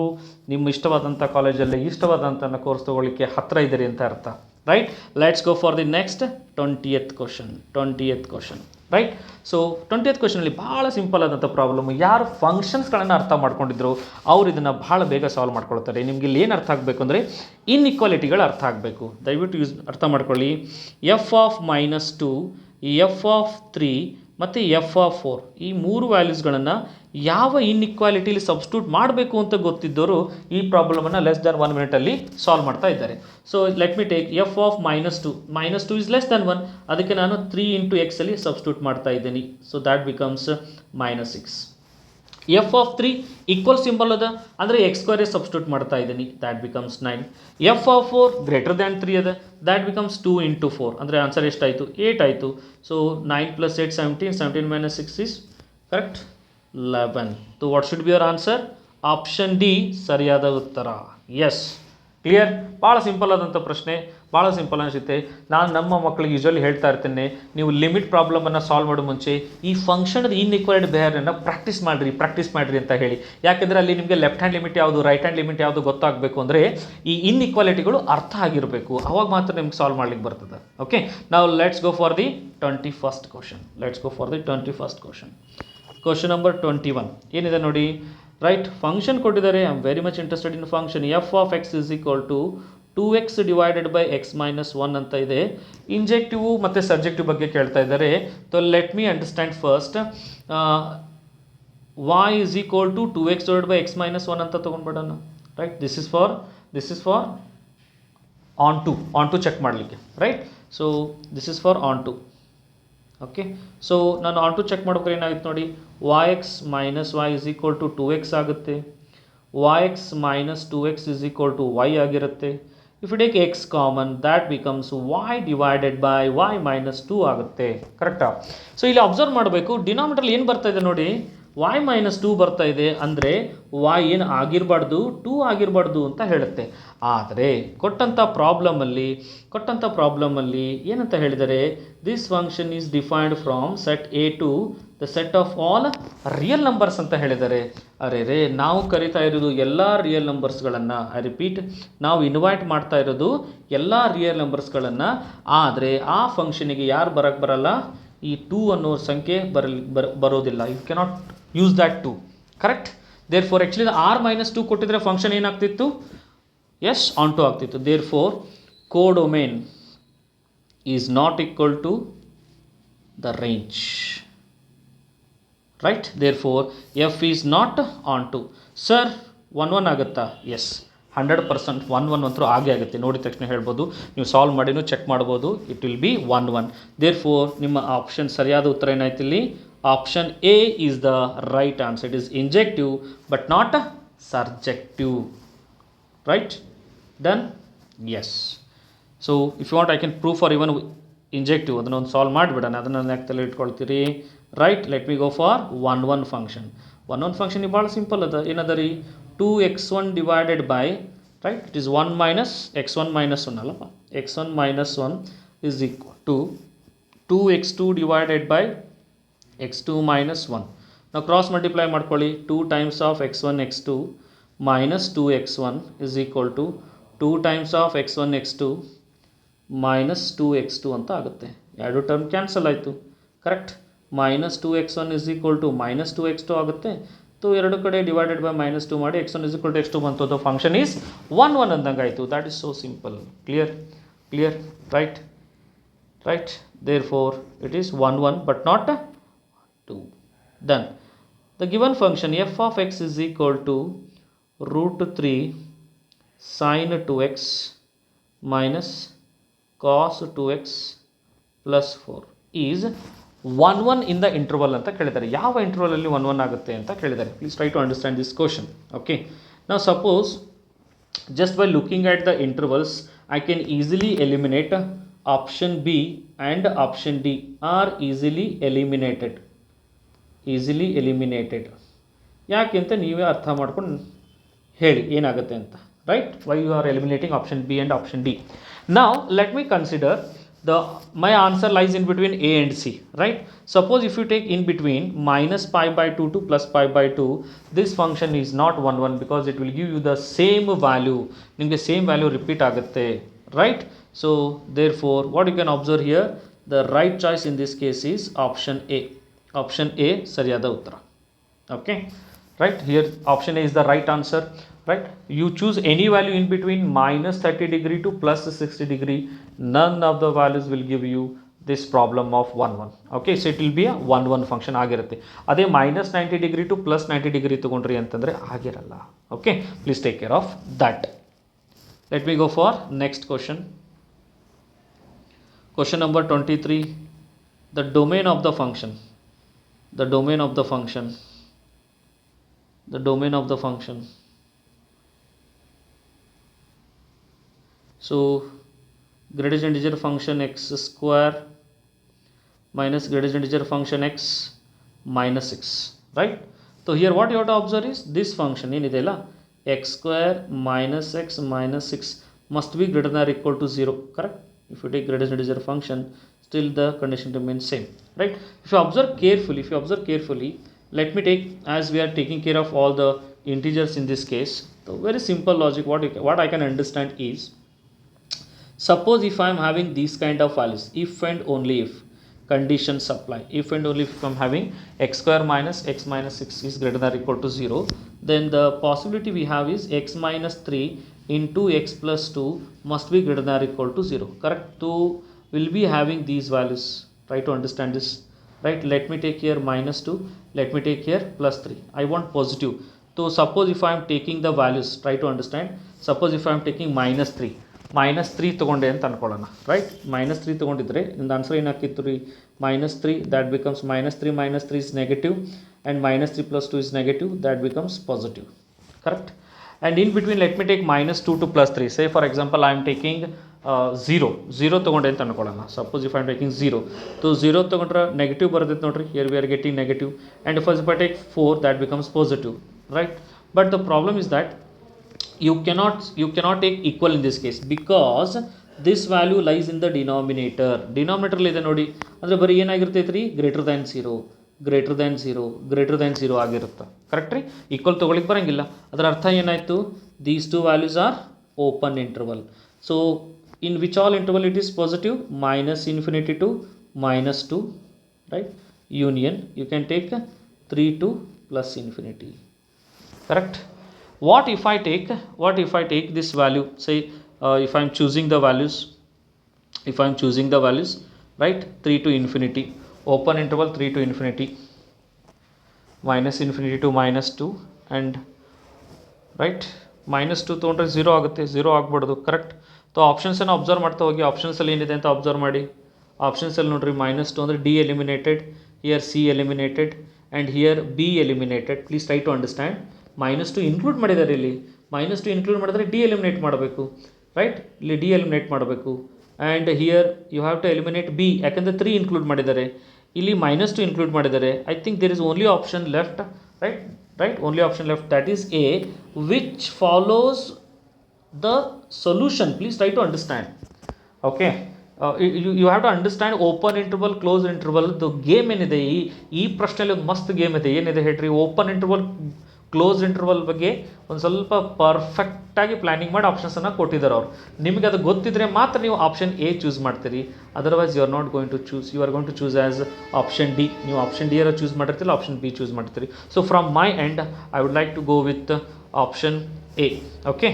ನಿಮ್ಮ ಇಷ್ಟವಾದಂಥ ಕಾಲೇಜಲ್ಲಿ ಇಷ್ಟವಾದಂಥ ಕೋರ್ಸ್ ತೊಗೊಳ್ಳಿಕ್ಕೆ ಹತ್ತಿರ ಇದ್ದೀರಿ ಅಂತ ಅರ್ಥ. Right, let's go for the next 20th question. Right, so 20th ಕ್ವಶನಲ್ಲಿ ಭಾಳ ಸಿಂಪಲ್ ಆದಂಥ ಪ್ರಾಬ್ಲಮ್. ಯಾರು ಫಂಕ್ಷನ್ಸ್ಗಳನ್ನು ಅರ್ಥ ಮಾಡ್ಕೊಂಡಿದ್ರು ಅವ್ರು ಇದನ್ನು ಭಾಳ ಬೇಗ ಸಾಲ್ವ್ ಮಾಡ್ಕೊಳ್ತಾರೆ. ನಿಮ್ಗೆ ಇಲ್ಲಿ ಏನು ಅರ್ಥ ಆಗಬೇಕು ಅಂದರೆ ಇನ್ಇಕ್ವಾಲಿಟಿಗಳು ಅರ್ಥ ಆಗಬೇಕು. ದಯವಿಟ್ಟು ಅರ್ಥ ಮಾಡ್ಕೊಳ್ಳಿ. f(-2), f(3) ಮತ್ತು f(4) ಈ ಮೂರು ವ್ಯಾಲ್ಯೂಸ್ಗಳನ್ನು ಯಾವ ಇನ್ಇಕ್ವಾಲಿಟಿಲಿ ಸಬ್ಸ್ಟಿಟ್ಯೂಟ್ ಮಾಡಬೇಕು ಅಂತ ಗೊತ್ತಿದ್ದವರು ಈ ಪ್ರಾಬ್ಲಮನ್ನು ಲೆಸ್ ದ್ಯಾನ್ 1 ಮಿನಿಟಲ್ಲಿ ಸಾಲ್ವ್ ಮಾಡ್ತಾ ಇದ್ದಾರೆ. So let me take f(-2). -2 is less than 1, ಅದಕ್ಕೆ ನಾನು 3 × x ಅಲ್ಲಿ ಸಬ್ಸ್ಟಿಟ್ಯೂಟ್ ಮಾಡ್ತಾ ಇದ್ದೀನಿ. So that becomes -6. f(3) equal symbol ಅದ ಅಂದರೆ x² ಸಬ್ಸ್ಟಿಟ್ಯೂಟ್ ಮಾಡ್ತಾ ಇದ್ದೀನಿ, that becomes 9. f(4) greater than 3 ಅದ, ದ್ಯಾಟ್ ಬಿಕಮ್ಸ್ 2 × 4 ಅಂದರೆ ಆನ್ಸರ್ ಎಷ್ಟಾಯಿತು? 8 ಆಯಿತು. So 9 + 8 17, 17 - 6 is correct 11. So what should be your answer? Option D ಸರಿಯಾದ ಉತ್ತರ. S, clear. ಭಾಳ ಸಿಂಪಲ್ ಆದಂಥ ಪ್ರಶ್ನೆ, ಭಾಳ ಸಿಂಪಲ್ ಅನಿಸುತ್ತೆ. ನಾನು ನಮ್ಮ ಮಕ್ಕಳಿಗೆ ಯೂಶ್ವಲಿ ಹೇಳ್ತಾ ಇರ್ತೇನೆ, ನೀವು ಲಿಮಿಟ್ ಪ್ರಾಬ್ಲಮನ್ನು ಸಾಲ್ವ್ ಮಾಡೋ ಮುಂಚೆ ಈ ಫಂಕ್ಷನ್ದ ಇನ್ಇಕ್ವಾಲಿಟಿ ಬಿಹೇವಿಯರನ್ನು ಪ್ರಾಕ್ಟೀಸ್ ಮಾಡಿರಿ ಅಂತ ಹೇಳಿ. ಯಾಕೆಂದರೆ ಅಲ್ಲಿ ನಿಮಗೆ ಲೆಫ್ಟ್ ಹ್ಯಾಂಡ್ ಲಿಮಿಟ್ ಯಾವುದು, ರೈಟ್ ಹ್ಯಾಂಡ್ ಲಿಮಿಟ್ ಯಾವುದು ಗೊತ್ತಾಗಬೇಕು ಅಂದರೆ ಈ ಇನ್ಇಕ್ವಾಲಿಟಿಗಳು ಅರ್ಥ ಆಗಿರಬೇಕು. ಅವಾಗ ಮಾತ್ರ ನಿಮ್ಗೆ ಸಾಲ್ವ್ ಮಾಡ್ಲಿಕ್ಕೆ ಬರ್ತದೆ. ಓಕೆ, ನಾವು let's go for the 21st question. Question number 21 ಏನಿದೆ ನೋಡಿ. ರೈಟ್, ಫಂಕ್ಷನ್ ಕೊಟ್ಟಿದ್ದಾರೆ. I am very much interested in function. f(x) = 2x / x - 1 ಅಂತ ಇದೆ. ಇಂಜೆಕ್ಟಿವ್ ಮತ್ತು ಸಬ್ಜೆಕ್ಟಿವ್ ಬಗ್ಗೆ ಕೇಳ್ತಾ ಇದ್ದಾರೆ. So let me understand first. y = 2x / x - 1 ಅಂತ ತೊಗೊಂಡ್ಬಿಡೋಣ. Right, this is for onto check ಮಾಡಲಿಕ್ಕೆ. Right, so this is for onto. Okay, so ನಾನು ಆನ್ ಟು ಚೆಕ್ ಮಾಡ್ಬೇಕಾದ್ರೆ ಏನಾಗುತ್ತೆ ನೋಡಿ. yx - y = 2x ಆಗುತ್ತೆ. yx - 2x = y ಆಗಿರುತ್ತೆ. If you take x common, that becomes y / y - 2 ಆಗುತ್ತೆ. ಕರೆಕ್ಟಾ? So ಇಲ್ಲಿ ಅಬ್ಸರ್ವ್ ಮಾಡಬೇಕು, ಡಿನಾಮಿನೇಟರ್ ಏನು ಬರ್ತಾ ಇದೆ ನೋಡಿ, y - 2 ಬರ್ತಾ ಇದೆ. ಅಂದರೆ y ಏನು ಆಗಿರಬಾರ್ದು, 2 ಆಗಿರಬಾರ್ದು ಅಂತ ಹೇಳುತ್ತೆ. ಆದರೆ ಕೊಟ್ಟಂಥ ಪ್ರಾಬ್ಲಮಲ್ಲಿ ಏನಂತ ಹೇಳಿದರೆ, this function is defined from set A to the set of all real numbers ಅಂತ ಹೇಳಿದ್ದಾರೆ. ಅರೆ ನಾವು ಕರಿತಾ ಇರೋದು ಎಲ್ಲ ರಿಯಲ್ ನಂಬರ್ಸ್ಗಳನ್ನು, ಐ ರಿಪೀಟ್, ನಾವು ಇನ್ವೈಟ್ ಮಾಡ್ತಾ ಇರೋದು ಎಲ್ಲ ರಿಯಲ್ ನಂಬರ್ಸ್ಗಳನ್ನು. ಆದರೆ ಆ ಫಂಕ್ಷನಿಗೆ ಯಾರು ಬರಲ್ಲ, ಈ 2 ಅನ್ನೋ ಸಂಖ್ಯೆ ಬರೋದಿಲ್ಲ. You cannot use that 2. Correct? Therefore actually r - 2 ಕೊಟ್ಟಿದ್ರೆ ಫಂಕ್ಷನ್ ಏನಾಗ್ತಿತ್ತು? ಎಸ್, ಆನ್ ಟು ಆಗ್ತಿತ್ತು. Therefore codomain is not equal to the range. Right, therefore f is not onto. Sir 1 ಆಗುತ್ತಾ? S, 100% 1 ಅಂತೂ ಆಗೇ ಆಗುತ್ತೆ. ನೋಡಿದ ತಕ್ಷಣ ಹೇಳ್ಬೋದು, ನೀವು ಸಾಲ್ವ್ ಮಾಡಿನೂ ಚೆಕ್ ಮಾಡ್ಬೋದು. It will be 1. Therefore ನಿಮ್ಮ ಆಪ್ಷನ್ ಸರಿಯಾದ ಉತ್ತರ ಏನಾಯ್ತು ಇಲ್ಲಿ? Option A is the right answer. It is injective but not surjective. Right, done? Yes. So if you want I can prove for even injective. ಅದನ್ನೊಂದು solve ಮಾಡಿಬಿಡೋಣ. ಅದನ್ನು ನೆಕ್ತಲ್ಲಿ ಇಟ್ಕೊಳ್ತೀರಿ. Right, let me go for 1 function. 1 function ಭಾಳ simple ಅದ. ಏನದ ರೀ? 2x1 / right, it is 1 - x1 - 1 ಅಲ್ಲಪ್ಪ. x1 - 1 is equal to 2x2 / x2 - 1. ನಾವು ಕ್ರಾಸ್ ಮಲ್ಟಿಪ್ಲೈ ಮಾಡ್ಕೊಳ್ಳಿ. 2 times of x1 x2 - 2x1 is equal to 2 times of x1 x2 - 2x2 ಅಂತ ಆಗುತ್ತೆ. ಎರಡು ಟರ್ಮ್ ಕ್ಯಾನ್ಸಲ್ ಆಯಿತು. Correct? -2x1 is equal to -2x2 ಆಗುತ್ತೆ. So ಎರಡು ಕಡೆ ಡಿವೈಡೆಡ್ ಬೈ -2 ಮಾಡಿ x1 = x2 ಬಂತು. ದ ಫಂಕ್ಷನ್ ಈಸ್ 1 ಅಂದಂಗೆ ಆಯಿತು. That is so simple. Clear? Right, therefore it is 1 but not 2. Done. The given function f(x) is equal to √3 sin 2x minus cos 2x plus 4 is 1 in the interval ಅಂತ ಕೇಳಿದ್ದಾರೆ. ಯಾವ ಇಂಟರ್ವಲಲ್ಲಿ 1 ಆಗುತ್ತೆ ಅಂತ ಕೇಳಿದ್ದಾರೆ. Please try to understand this question. Okay, ನಾವು suppose just by looking at the intervals I can easily eliminate option B and option D are easily eliminated. ಯಾಕೆ ಅಂತ ನೀವೇ ಅರ್ಥ ಮಾಡ್ಕೊಂಡು ಹೇಳಿ ಏನಾಗುತ್ತೆ ಅಂತ. Right, why you are eliminating option B and option D. Now let me consider my answer lies in between A and C. Right, suppose if you take in between minus pi by 2 to plus pi by 2, this function is not 1 because it will give you the same value. ನಿಮಗೆ same value repeat ಆಗುತ್ತೆ. Right, so therefore what you can observe here, the right choice in this case is option A. Option A ಸರಿಯಾದ ಉತ್ತರ. Okay, right, here option A is the right answer. Right, you choose any value in between minus 30 degree to plus 60 degree, none of the values will give you this problem of 1 1. Okay, so it will be a 1 1 function ಆಗಿರುತ್ತೆ. ಅದೇ minus 90 degree to plus 90 degree ತಗೊಂಡ್ರಿ ಅಂತಂದರೆ ಆಗಿರಲ್ಲ. Okay, please take care of that. Let me go for next question. Question number 23. The domain of the function, the domain of the function, the domain of the function. So greatest integer function x square minus greatest integer function x minus 6. Right, so here what you have to observe is this function ಏನಿದೆ ಅಲ್ಲ x square minus x minus 6 must be greater than or equal to 0. Correct, if you take greatest integer function still the condition remains same. Right, if you observe carefully, let me take, as we are taking care of all the integers in this case, so very simple logic. What I can understand is, suppose if I am having these kind of values, if and only if conditions apply, if and only if I am having x square minus x minus 6 is greater than or equal to 0, then the possibility we have is x minus 3 into x plus 2 must be greater than or equal to 0. Correct, 2 will be having these values. Try to understand this. Right, let me take here minus 2, let me take here plus 3. I want positive. So suppose if I am taking the values, try to understand, suppose if I am taking minus 3 ತೊಗೊಂಡೆ ಅಂತ ಅನ್ಕೊಳ್ಳೋಣ. Right, minus 3 ತೊಗೊಂಡಿದ್ರೆ ನಿಮ್ದು answer ಏನಾಗ್ತಿತ್ತು ರೀ, -3, that becomes -3 minus 3 is negative, and -3 plus 2 is negative, that becomes positive. Correct, and in between let me take -2 to +3. Say for example I am taking 0 ತೊಗೊಂಡೆ ಅಂತ ಅನ್ಕೊಳ್ಳೋಣ. Suppose if I am taking 0, so 0 ತೊಗೊಂಡ್ರೆ negative ಬರ್ತೈತೆ ನೋಡ್ರಿ, here we are getting negative, and if I take 4 that becomes positive. Right, but the problem is that you cannot take equal in this case because this value lies in the denominator ಇದೆ ನೋಡಿ, ಅಂದರೆ ಬರೀ ಏನಾಗಿರ್ತೈತೆ ರೀ, greater than zero ಆಗಿರುತ್ತೆ. Correct ರೀ, equal ತೊಗೊಳಿಕ್ಕೆ ಬರೋಂಗಿಲ್ಲ. ಅದರ ಅರ್ಥ ಏನಾಯಿತು, these two values R open interval. So in which all interval it is positive, -∞ to -2, right, union you can take 3 to +∞. Correct. What if I take this value, say if I am choosing the values, right, 3 to infinity, open interval 3 to infinity, -∞ to -2, and right, -2 ತೊಗೊಂಡ್ರೆ 0 ಆಗುತ್ತೆ, 0 ಆಗ್ಬಾರ್ದು. Correct, so ಆಪ್ಷನ್ಸನ್ನು observe ಮಾಡ್ತಾ ಹೋಗಿ, ಆಪ್ಷನ್ಸಲ್ಲಿ ಏನಿದೆ ಅಂತ observe ಮಾಡಿ. ಆಪ್ಷನ್ಸಲ್ಲಿ ನೋಡ್ರಿ, -2 ಅಂದರೆ D eliminated, here C eliminated, and here B eliminated. Please try to understand. -2 include ಮಾಡಿದ್ದಾರೆ, ಇಲ್ಲಿ -2 ಇನ್ಕ್ಲೂಡ್ ಮಾಡಿದರೆ ಡಿ ಎಲಿಮಿನೇಟ್ ಮಾಡಬೇಕು. ರೈಟ್, ಇಲ್ಲಿ ಡಿ ಎಲಿಮಿನೇಟ್ ಮಾಡಬೇಕು, and here you have to eliminate B, ಯಾಕಂದರೆ 3 ಇನ್ಕ್ಲೂಡ್ ಮಾಡಿದ್ದಾರೆ, ಇಲ್ಲಿ -2 ಇನ್ಕ್ಲೂಡ್ ಮಾಡಿದ್ದಾರೆ. I think there is only option left. Right, only option left, that is A, which follows the solution. Please try to understand. Okay, you have to understand open interval, close ಇಂಟರ್ವಲ್ದು game ಏನಿದೆ. ಈ ಪ್ರಶ್ನೆಯಲ್ಲಿ ಒಂದು ಮಸ್ತ್ game ಇದೆ. ಏನಿದೆ ಹೇಳ್ರಿ, open interval, close interval ಬಗ್ಗೆ ಒಂದು ಸ್ವಲ್ಪ ಪರ್ಫೆಕ್ಟಾಗಿ ಪ್ಲ್ಯಾನಿಂಗ್ ಮಾಡಿ ಆಪ್ಷನ್ಸನ್ನು ಕೊಟ್ಟಿದ್ದಾರೆ ಅವರು. ನಿಮಗೆ ಅದು ಗೊತ್ತಿದ್ದರೆ ಮಾತ್ರ ನೀವು ಆಪ್ಷನ್ ಎ ಚೂಸ್ ಮಾಡ್ತೀರಿ, otherwise you are not going to choose, you are going to choose as option D. ನೀವು ಆಪ್ಷನ್ ಡಿ ಯಾರು ಚೂಸ್ ಮಾಡಿರ್ತಿಲ್ಲ, ಆಪ್ಷನ್ ಬಿ ಚೂಸ್ ಮಾಡ್ತೀರಿ. So from my end I would like to go with option A. Okay,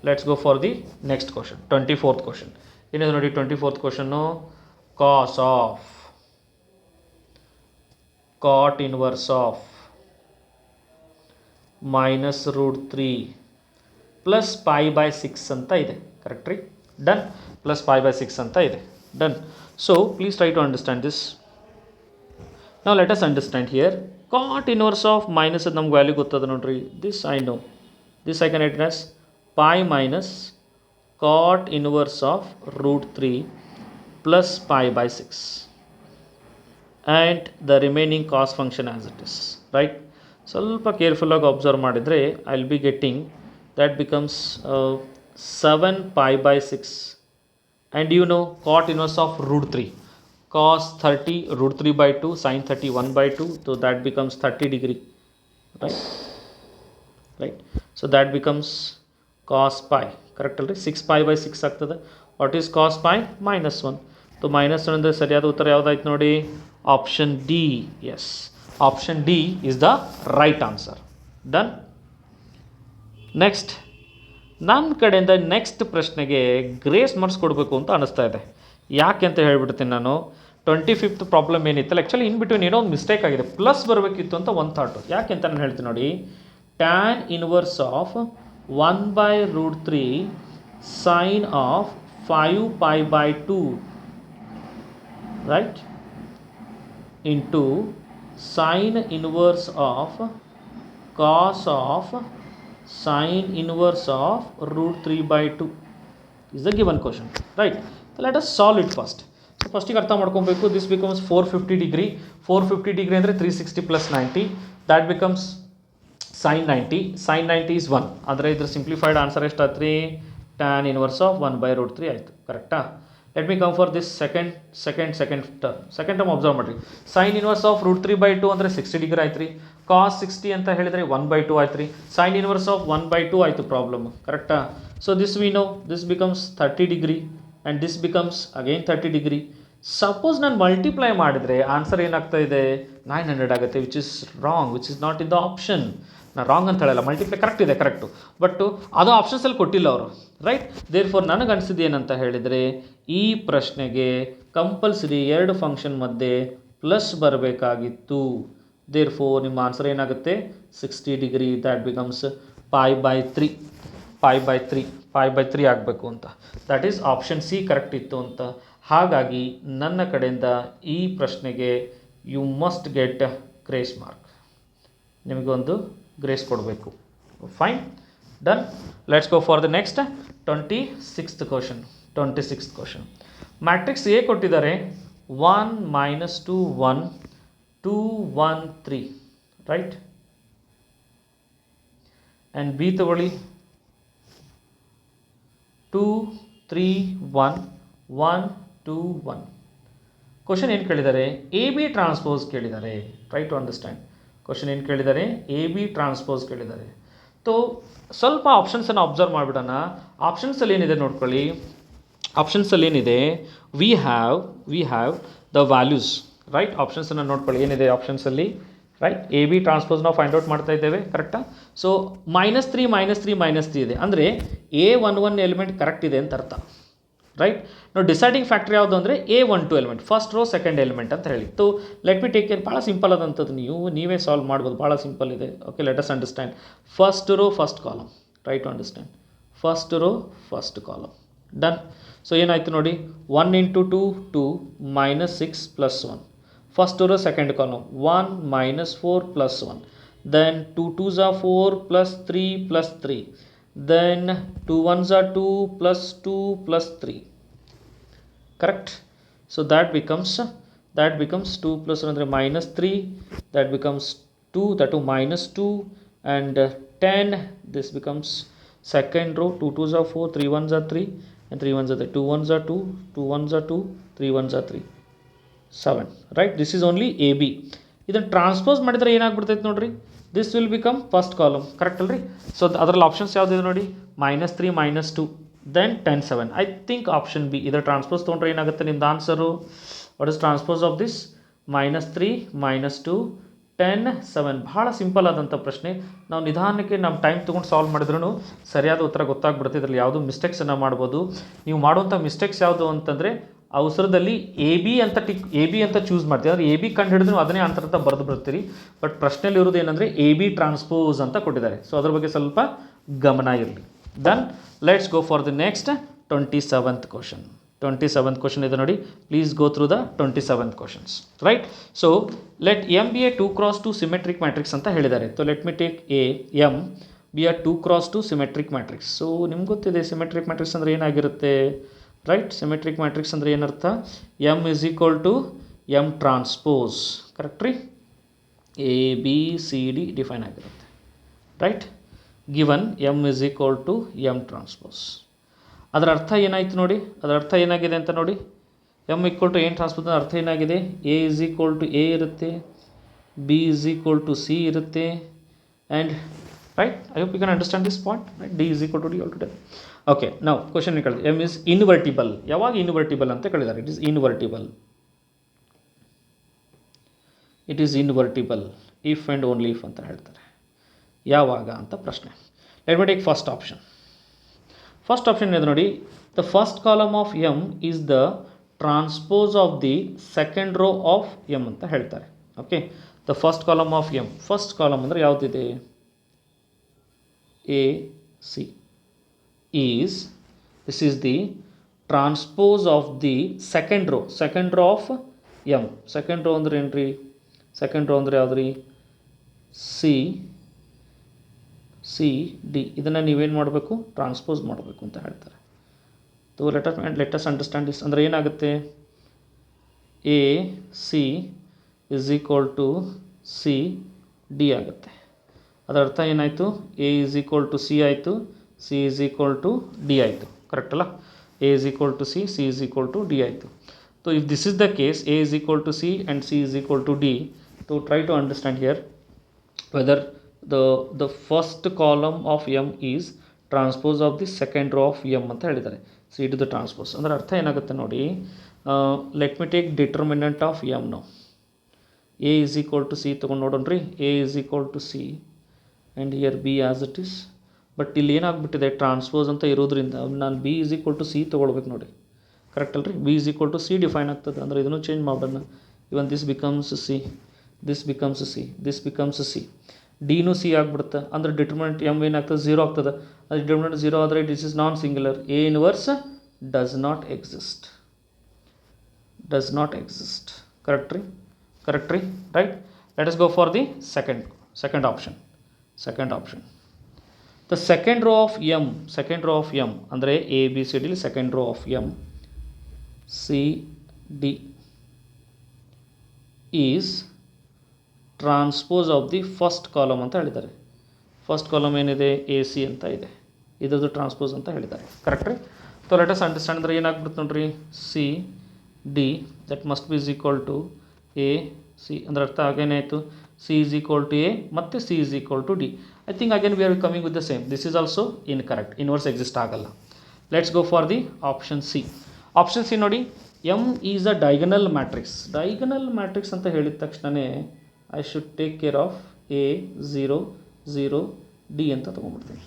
let's go for the next question, 24th question. ಏನಿದೆ ನೋಡಿ, 24th question, cot inverse of -√3 plus pi by 6 ಅಂತ ಇದೆ. Correct ರೀ, done. Plus pi by 6 ಅಂತ ಇದೆ, done. So please try to understand this. ನಾವು let us understand here, cot inverse of minus, ಅದು ನಮ್ಗೆ ವ್ಯಾಲ್ಯೂ ಗೊತ್ತದ ನೋಡ್ರಿ. This I know, this I can write as pi minus cot inverse of √3 plus pi by 6. And the remaining cos function as it is, right. ಸ್ವಲ್ಪ ಕೇರ್ಫುಲ್ಲಾಗಿ observe ಮಾಡಿದರೆ I will be getting that becomes 7 pi by 6, and you know cot inverse of root 3, cos 30 root 3 by 2 sin 30 1 by 2, so that becomes 30 degree, right. So that becomes cos pi, correct already. 6 pi by 6 ಆಗ್ತದೆ. What is cos pi? -1. So -1 ಅಂದರೆ ಸರಿಯಾದ ಉತ್ತರ ಯಾವುದಾಯ್ತು ನೋಡಿ, option D. Yes, option D is the right answer. Done. Next ನನ್ನ ಕಡೆಯಿಂದ next ಪ್ರಶ್ನೆಗೆ grace marks ಕೊಡಬೇಕು ಅಂತ ಅನ್ನಿಸ್ತಾ ಇದೆ. ಯಾಕೆ ಅಂತ ಹೇಳ್ಬಿಡ್ತೀನಿ ನಾನು. 25th ಪ್ರಾಬ್ಲಮ್ ಏನಿತ್ತಲ್ಲ, ಆ್ಯಕ್ಚುಲಿ ಇನ್ ಬಿಟ್ವೀನ್ ಏನೋ ಒಂದು ಮಿಸ್ಟೇಕ್ ಆಗಿದೆ, ಪ್ಲಸ್ ಬರಬೇಕಿತ್ತು ಅಂತ ಒಂದು ಥಾಟು. ಯಾಕೆ ಅಂತ ನಾನು ಹೇಳ್ತೀನಿ ನೋಡಿ. Tan inverse of 1/√3 sine of 5 pi by 2, right, into sine inverse of cos of sine inverse of √3 by 2 is the given question, right. So let us solve it first. So ಫಸ್ಟಿಗೆ ಅರ್ಥ ಮಾಡ್ಕೊಬೇಕು. This becomes 450 degree. 450 degree ಅಂದರೆ 360 plus 90, that becomes sin 90. sin 90 is 1. ಆದರೆ ಇದ್ರ simplified answer ಎಷ್ಟಾಯ್ತು ರೀ, tan inverse of 1/√3 ಆಯಿತು, ಕರೆಕ್ಟಾ. Let me come for this second term observe ಮಾಡಿರಿ. ಸೈನ್ ಇನ್ವರ್ಸ್ ಆಫ್ √3 by 2 ಅಂದರೆ 60 ಡಿಗ್ರಿ ಆಯ್ತು ರೀ. ಕಾಸ್ 60 ಅಂತ ಹೇಳಿದರೆ 1/2 ಆಯ್ತು ರೀ. ಸೈನ್ ಇನ್ವರ್ಸ್ ಆಫ್ 1/2 ಆಯಿತು ಪ್ರಾಬ್ಲಮ್, ಕರೆಕ್ಟಾ. So this we know, this becomes 30 degree and this becomes again 30 degree. Suppose ನಾನು ಮಲ್ಟಿಪ್ಲೈ ಮಾಡಿದರೆ ಆನ್ಸರ್ ಏನಾಗ್ತಾ ಇದೆ, 900 ಆಗುತ್ತೆ, which is wrong, which is not in the option. ನಾನು ರಾಂಗ್ ಅಂತ ಹೇಳಲ್ಲ, ಮಲ್ಟಿಪ್ಲೈ ಕರೆಕ್ಟ್ ಇದೆ, ಕರೆಕ್ಟು, ಬಟ್ ಅದು ಆಪ್ಷನ್ಸಲ್ಲಿ ಕೊಟ್ಟಿಲ್ಲ ಅವರು, ರೈಟ್. ದೇರ್ ಫಾರ್ ನನಗೆ ಅನಿಸಿದ್ದು ಏನಂತ ಹೇಳಿದರೆ, ಈ ಪ್ರಶ್ನೆಗೆ ಕಂಪಲ್ಸರಿ 2 ಫಂಕ್ಷನ್ ಮಧ್ಯೆ ಪ್ಲಸ್ ಬರಬೇಕಾಗಿತ್ತು. ದೇರ್ ಫೋರ್ ನಿಮ್ಮ ಆನ್ಸರ್ ಏನಾಗುತ್ತೆ, 60 degree, that becomes pi by 3 ಆಗಬೇಕು ಅಂತ. That is option C correct ಇತ್ತು ಅಂತ. ಹಾಗಾಗಿ ನನ್ನ ಕಡೆಯಿಂದ ಈ ಪ್ರಶ್ನೆಗೆ you must get grace mark, ನಿಮಗೆ ಒಂದು ಗ್ರೇಸ್ ಕೊಡಬೇಕು. Fine, done. Let's go for the next 26th question. Matrix A ಕೊಟ್ಟಿದ್ದಾರೆ 1 - 2 1 2 1 3, ರೈಟ್. ಆ್ಯಂಡ್ ಬಿ ತಗೊಳ್ಳಿ 2 3 1 1 2 1. ಕ್ವಶನ್ ಏನು ಕೇಳಿದ್ದಾರೆ, ಎ ಬಿ ಟ್ರಾನ್ಸ್ಪೋಸ್ ಕೇಳಿದ್ದಾರೆ, ಟ್ರೈ ಟು ಅಂಡರ್ಸ್ಟ್ಯಾಂಡ್. ಕ್ವಶನ್ ಏನು ಕೇಳಿದ್ದಾರೆ, ಎ ಬಿ ಟ್ರಾನ್ಸ್ಪೋಸ್ ಕೇಳಿದ್ದಾರೆ. ತೋ ಸ್ವಲ್ಪ ಆಪ್ಷನ್ಸನ್ನು ಅಬ್ಸರ್ವ್ ಮಾಡಿಬಿಡೋಣ. ಆಪ್ಷನ್ಸಲ್ಲಿ ಏನಿದೆ ನೋಡ್ಕೊಳ್ಳಿ. ಆಪ್ಷನ್ಸಲ್ಲಿ ಏನಿದೆ, we have the values, right. ಆಪ್ಷನ್ಸನ್ನು ನೋಡ್ಕೊಳ್ಳಿ, ಏನಿದೆ ಆಪ್ಷನ್ಸಲ್ಲಿ, ರೈಟ್. ಎ ಬಿ ಟ್ರಾನ್ಸ್ಪೋಸ್ ನಾವು ಫೈಂಡ್ ಔಟ್ ಮಾಡ್ತಾ ಇದ್ದೇವೆ, ಕರೆಕ್ಟಾ. ಸೊ -3 -3 -3 ಇದೆ ಅಂದರೆ A11 ಎಲಿಮೆಂಟ್ ಕರೆಕ್ಟ್ ಇದೆ ಅಂತ ಅರ್ಥ, ರೈಟ್. ನಾವು ಡಿಸೈಡಿಂಗ್ ಫ್ಯಾಕ್ಟರ್ ಯಾವುದು ಅಂದರೆ A12 element, first row second element ಅಂತ ಹೇಳಿತ್ತು. ಲೆಟ್ ಮಿ ಟೇಕ್ ಕೇರ್, ಭಾಳ ಸಿಂಪಲ್ ಆದಂಥದ್ದು, ನೀವೇ ಸಾಲ್ವ್ ಮಾಡ್ಬೋದು, ಭಾಳ ಸಿಂಪಲ್ ಇದೆ. Okay, let us understand. First row first column, try to understand. First row first column, done. So ಏನಾಯಿತು ನೋಡಿ, 1 × 2 2 -6 + 1. First row second column 1 - 4 + 1, then 2 2s are 4 + 3 + 3, then 2 1s are 2 + 2 + 3, correct. So that becomes 2 + 1 ಅಂದರೆ -3, that becomes 2, that to -2, and 10. This becomes second row, 2 2s are 4, 3 1s are 3, and 3 1s are 3, 2 1s are 2, 2 1s are 2, 3 1s are 3, 7, right. This is only A B. ಇದನ್ನು transpose ಮಾಡಿದರೆ ಏನಾಗ್ಬಿಡ್ತೈತೆ ನೋಡ್ರಿ, this will become first column, correct ಅಲ್ರಿ. So ಅದರಲ್ಲಿ options ಯಾವುದಿದೆ ನೋಡಿ, -3 -2, then 10 7. I think option B. ಇದರ transpose ತೊಗೊಂಡ್ರೆ ಏನಾಗುತ್ತೆ ನಿಮ್ದು answer. What is transpose of this, -3 -2 10 7. ಭಾಳ ಸಿಂಪಲ್ ಆದಂಥ ಪ್ರಶ್ನೆ. ನಾವು ನಿಧಾನಕ್ಕೆ ನಮ್ಮ ಟೈಮ್ ತೊಗೊಂಡು ಸಾಲ್ವ್ ಮಾಡಿದ್ರೂ ಸರಿಯಾದ ಉತ್ತರ ಗೊತ್ತಾಗ್ಬಿಡುತ್ತೆ. ಇದರಲ್ಲಿ ಯಾವುದೂ ಮಿಸ್ಟೇಕ್ಸನ್ನು ಮಾಡ್ಬೋದು. ನೀವು ಮಾಡುವಂಥ ಮಿಸ್ಟೇಕ್ಸ್ ಯಾವುದು ಅಂತಂದರೆ, ಅವಸರದಲ್ಲಿ ಎ ಬಿ ಅಂತ ಚೂಸ್ ಮಾಡ್ತೀವಿ, ಅಂದರೆ ಎ ಬಿ ಕಂಡು ಹಿಡಿದು ಅದನ್ನೇ ಆನ್ಸರ್ ಅಂತ ಬರೆದು ಬರ್ತೀರಿ. ಬಟ್ ಪ್ರಶ್ನೆಯಲ್ಲಿ ಇರೋದು ಏನಂದರೆ ಎ ಬಿ ಟ್ರಾನ್ಸ್ಪೋಸ್ ಅಂತ ಕೊಟ್ಟಿದ್ದಾರೆ. ಸೊ ಅದ್ರ ಬಗ್ಗೆ ಸ್ವಲ್ಪ ಗಮನ ಇರಲಿ. Then let's go for the next 27th question. 27th question ಇದೆ ನೋಡಿ. Please go through the 27th questions, right. So let M be a 2 × 2 symmetric matrix ಅಂತ ಹೇಳಿದ್ದಾರೆ. So let me take M be a 2 × 2 symmetric matrix. So ನಿಮ್ಗೆ ಗೊತ್ತಿದೆ symmetric matrix ಅಂದರೆ ಏನಾಗಿರುತ್ತೆ, right. Symmetric matrix ಅಂದರೆ ಏನರ್ಥ, M = ಎಮ್ ಟ್ರಾನ್ಸ್ಪೋಸ್ ಕರೆಕ್ಟ್ ರೀ A B C D define ಆಗಿರುತ್ತೆ right given M is equal to M transpose ಅದರ ಅರ್ಥ ಏನಾಯಿತು ನೋಡಿ ಅದರ ಅರ್ಥ ಏನಾಗಿದೆ ಅಂತ ನೋಡಿ ಎಮ್ ಈಕ್ವಲ್ ಟು ಏನು ಟ್ರಾನ್ಸ್ಪೋಸ್ ಅರ್ಥ ಏನಾಗಿದೆ A is equal to A ಇರುತ್ತೆ B is equal to C ಇರುತ್ತೆ and right I hope you can understand this point right D is equal to D all to day okay ನಾವು question ಕೇಳಿದೆ M is invertible ಯಾವಾಗ invertible ಅಂತ ಕೇಳಿದ್ದಾರೆ it is invertible it is invertible if and only if ಅಂತ ಹೇಳ್ತಾರೆ ಯಾವಾಗ ಅಂತ ಪ್ರಶ್ನೆ let me take first option ಇದೆ ನೋಡಿ the first column of M is the transpose of the second row of M ಅಂತ ಹೇಳ್ತಾರೆ okay the first column of M first column ಅಂದರೆ ಯಾವುದಿದೆ A C is this is the transpose of the second row of M second row ಅಂದರೆ ಏನು ರೀ second row ಅಂದರೆ ಯಾವ್ದು ರೀ ಸಿ ಡಿ ಇದನ್ನು ನೀವೇನು ಮಾಡಬೇಕು ಟ್ರಾನ್ಸ್ಪೋಸ್ ಮಾಡಬೇಕು ಅಂತ ಹೇಳ್ತಾರೆ ತೋ ಲೆಟಸ್ ಅಂಡರ್ಸ್ಟ್ಯಾಂಡ್ ದಿಸ್ ಅಂದರೆ ಏನಾಗುತ್ತೆ A C is equal to C D ಆಗುತ್ತೆ ಅದರ ಅರ್ಥ ಏನಾಯಿತು A is equal to C ಆಯಿತು C is equal to D ಆಯಿತು ಕರೆಕ್ಟ್ ಅಲ್ಲ A is equal to C C is equal to D ಆಯಿತು so if this is the case A is equal to C and C is equal to D to try to understand here whether the first column of m is transpose of the second row of m ಅಂತ ಹೇಳಿದ್ದಾರೆ C to the transpose ಅಂದರೆ ಅರ್ಥ ಏನಾಗುತ್ತೆ ನೋಡಿ let me take determinant of M ನಾವು A is equal to C ತೊಗೊಂಡು ನೋಡೋಣ್ರಿ A is equal to C and here B as it is but ಇಲ್ಲಿ ಏನಾಗ್ಬಿಟ್ಟಿದೆ ಟ್ರಾನ್ಸ್ಪೋಸ್ ಅಂತ ಇರೋದ್ರಿಂದ ನಾನು B is equal to C ತೊಗೊಳ್ಬೇಕು ನೋಡಿ ಕರೆಕ್ಟ್ ಅಲ್ರಿ B is equal to C define ಆಗ್ತದೆ ಅಂದರೆ ಇದನ್ನು ಚೇಂಜ್ ಮಾಡೋಣ even this becomes C this becomes C ಡಿನೂ ಸಿ ಆಗಿಬಿಡುತ್ತೆ ಅಂದರೆ ಡಿಟರ್ಮಿನೆಂಟ್ ಎಮ್ ಏನಾಗ್ತದೆ ಝೀರೋ ಆಗ್ತದೆ ಅದು ಡಿಟರ್ಮಿನೆಂಟ್ ಝೀರೋ ಆದರೆ this is non singular A inverse does not exist correct ರೀ right let us go for the second option the second row of M ಅಂದರೆ A B C ಡಿಲಿ second row of M C D is transpose of the first column ಅಂತ ಹೇಳಿದ್ದಾರೆ first column ಏನಿದೆ A C ಅಂತ ಇದೆ ಇದರದ್ದು transpose ಅಂತ ಹೇಳಿದ್ದಾರೆ ಕರೆಕ್ಟ್ ರೀ ಸೊ ಲೆಟ್ ಅಸ್ ಅಂಡರ್ಸ್ಟ್ಯಾಂಡ್ ಅಂದರೆ ಏನಾಗ್ಬಿಡುತ್ತೆ ನೋಡ್ರಿ C D that must be is equal to A C ಅಂದರೆ ಅರ್ಥ ಆಗೇನಾಯಿತು C is equal to A ಮತ್ತು C is equal to D I think again we are coming with the same this is also incorrect inverse exist ಆಗಲ್ಲ let's go for the option C ನೋಡಿ M is a diagonal matrix ಅಂತ ಹೇಳಿದ ತಕ್ಷಣವೇ I should take care of A 0 0 D ಅಂತ ತೊಗೊಂಡ್ಬಿಡ್ತೀನಿ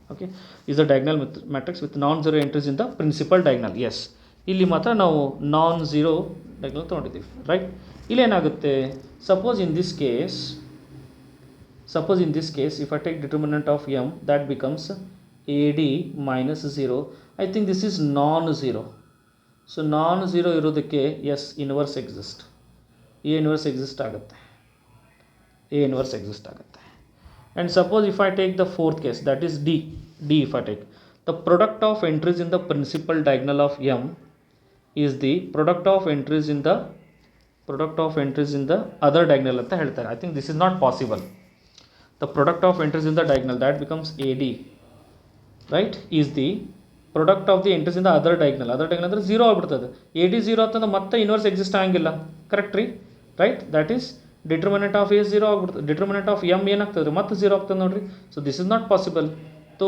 okay is a diagonal matrix with non zero entries in the principal diagonal yes ಇಲ್ಲಿ ಮಾತ್ರ ನಾವು non zero diagonal ತೊಗೊಂಡಿದ್ದೀವಿ right ಇಲ್ಲೇನಾಗುತ್ತೆ suppose in this case if I take determinant of M that becomes A D minus zero I think this is non zero so non zero ಇರೋದಕ್ಕೆ yes inverse exist A inverse exist ಆಗುತ್ತೆ and suppose if I take the fourth case that is D if I take the product of entries in the principal diagonal of M is the product of entries in the other diagonal ಅಂತ ಹೇಳ್ತಾರೆ I think this is not possible the product of entries in the diagonal that becomes AD right is the product of the entries in the other diagonal ಅಂದರೆ 0 ಆಗಿಬಿಡ್ತದೆ AD 0 ಅಂತಂದ್ರೆ ಮತ್ತೆ inverse exist ಆಗಂಗಿಲ್ಲ correct ರೀ right that is determinant of A 0 ಆಗ್ಬಿಡ್ತದೆ determinant of M ಏನಾಗ್ತದೆ ರೀ ಮತ್ತೆ 0 ಆಗ್ತದೆ ನೋಡಿರಿ so this is not possible so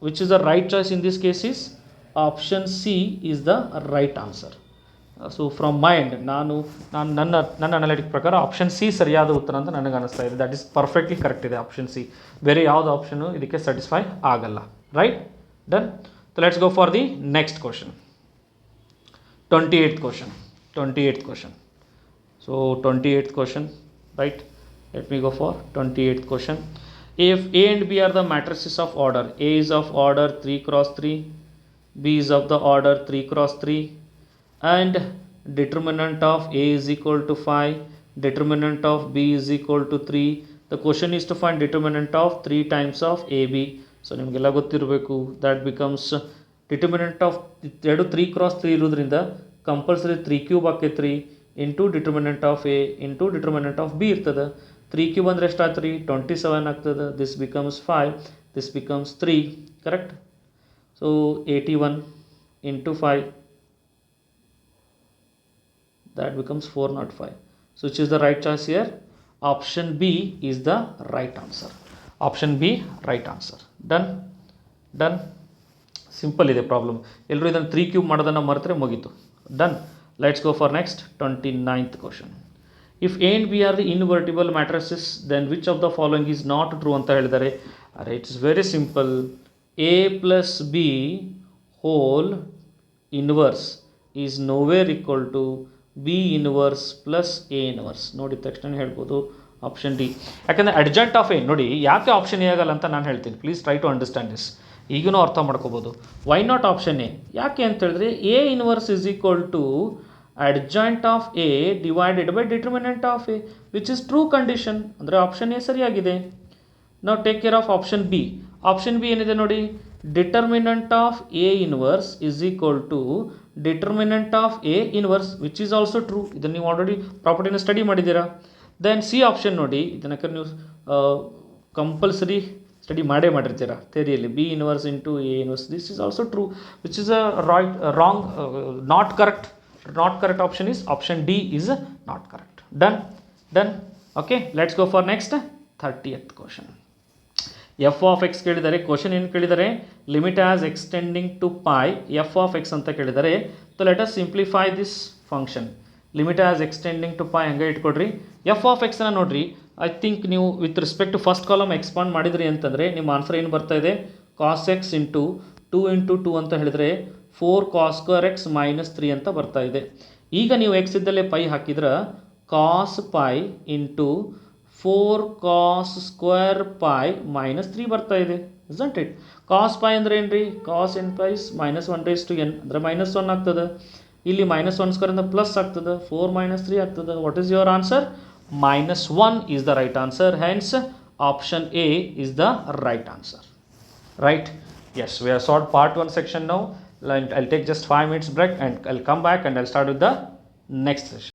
which is the right choice in this case is option C is the right answer so from my end ನನ್ನ analytic ಪ್ರಕಾರ option C ಸರಿಯಾದ ಉತ್ತರ ಅಂತ ನನಗೆ ಅನಿಸ್ತಾ ಇದೆ ದಟ್ ಈಸ್ ಪರ್ಫೆಕ್ಟ್ಲಿ ಕರೆಕ್ಟ್ ಇದೆ option C ಬೇರೆ ಯಾವುದು ಆಪ್ಷನು ಇದಕ್ಕೆ ಸ್ಯಾಟಿಸ್ಫೈ ಆಗಲ್ಲ right done so let's go for the next question 28th question. So 28th question, right? Let me go for 28th question. If A and B are the matrices of order, A is of order 3 cross 3, B is of the order 3 cross 3, and determinant of A is equal to 5, determinant of B is equal to 3. The question is to find determinant of 3 times of AB. So ನಿಮಗೆಲ್ಲ ಗೊತ್ತಿರಬೇಕು that becomes determinant of 3 cross 3 ಇರೋದ್ರಿಂದ compulsory 3 cube ಆಕೈತೆ ರೀ into determinant of A into determinant of B ಇರ್ತದೆ. 3 cube ಅಂದರೆ ಎಷ್ಟಾಗ್ತದೆ ರೀ 27 ಆಗ್ತದೆ. This becomes 5, this becomes 3, correct. So 81 into 5, that becomes 405. So which is the right choice here? Option B is the right answer. Option B, right answer. Done? Done? Simple ಇದೆ problem. ಎಲ್ಲರೂ ಇದನ್ನು 3 cube ಮಾಡೋದನ್ನು ಮರೆತರೆ ಮುಗೀತು. Done? Let's go for next 29th question. If A and B are the invertible matrices, then which of the following is not true ಅಂತ ಹೇಳಿದ್ದಾರೆ. It's very simple. A plus B whole inverse is nowhere equal to B inverse plus A inverse. ನೋಡಿ ತಕ್ಷಣ ಹೇಳ್ಬೋದು option D. ಯಾಕಂದರೆ ಅಡ್ಜಂಟ್ of A ನೋಡಿ ಯಾಕೆ option A ಆಗಲ್ಲ ಅಂತ ನಾನು ಹೇಳ್ತೀನಿ. Please try to understand this. ಈಗಲೂ ಅರ್ಥ ಮಾಡ್ಕೋಬೋದು. Why not option A? ಯಾಕೆ ಅಂತ ಹೇಳಿದ್ರೆ A inverse is equal to adjoint of A divided by determinant of A, which is true condition. ಅಂದರೆ ಆಪ್ಷನ್ ಎ ಸರಿಯಾಗಿದೆ. ನಾವು take care of option B. Option B ಏನಿದೆ ನೋಡಿ, determinant of A inverse is equal to determinant of A inverse, which is also true. ಇದನ್ನು ನೀವು already ಪ್ರಾಪರ್ಟಿನ study ಮಾಡಿದ್ದೀರಾ. Then C option ನೋಡಿ, ಇದನ್ನು ನೀವು ಕಂಪಲ್ಸರಿ ಸ್ಟಡಿ ಮಾಡಿರ್ತೀರಾ ಥಿಯರಿಯಲ್ಲಿ. B inverse into A inverse, this is also true, which is wrong, not correct. Not correct option is option D is not correct. Done? Done? Okay, let's go for next 30th question. F of X ಕೇಳಿದ್ದಾರೆ. Question ಏನು ಕೇಳಿದ್ದಾರೆ? Limit as X tending to pi F of X ಅಂತ ಕೇಳಿದ್ದಾರೆ. So let us simplify this function. Limit as X tending to pi ಹಂಗೆ ಇಟ್ಕೊಡ್ರಿ. F of ಎಕ್ಸ್ನ ನೋಡಿರಿ, I think ನೀವು with respect to first column expand ಮಾಡಿದ್ರಿ ಅಂತಂದರೆ ನಿಮ್ಮ ಆನ್ಸರ್ ಏನು ಬರ್ತಾ ಇದೆ? ಕಾಸ್ ಎಕ್ಸ್ ಇಂಟು 2 ಅಂತ ಹೇಳಿದರೆ 4 ಕಾಸ್ ಸ್ಕ್ವೇರ್ ಎಕ್ಸ್ ಮೈನಸ್ 3 ಅಂತ ಬರ್ತಾ ಇದೆ. ಈಗ ನೀವು ಎಕ್ಸ್ ಇದ್ದಲ್ಲೇ ಪೈ ಹಾಕಿದ್ರೆ cos pi into 4 cos square pi minus 3 ಬರ್ತಾ ಇದೆ. Isn't it? ಕಾಸ್ ಪೈ ಅಂದರೆ ಏನು ರೀ? ಕಾಸ್ ಎನ್ ಪೈಸ್ ಮೈನಸ್ 1/n ಅಂದರೆ -1 ಆಗ್ತದೆ. ಇಲ್ಲಿ -1 ಸ್ಕ್ವೇರ್ ಅಂದರೆ ಪ್ಲಸ್ ಆಗ್ತದೆ. 4 - 3 ಆಗ್ತದೆ. What is your answer? -1 is the right answer. Hence option A is the right answer. Right? Yes, we have solved part 1 section now. I'll take just 5 minutes break and I'll come back and I'll start with the next session.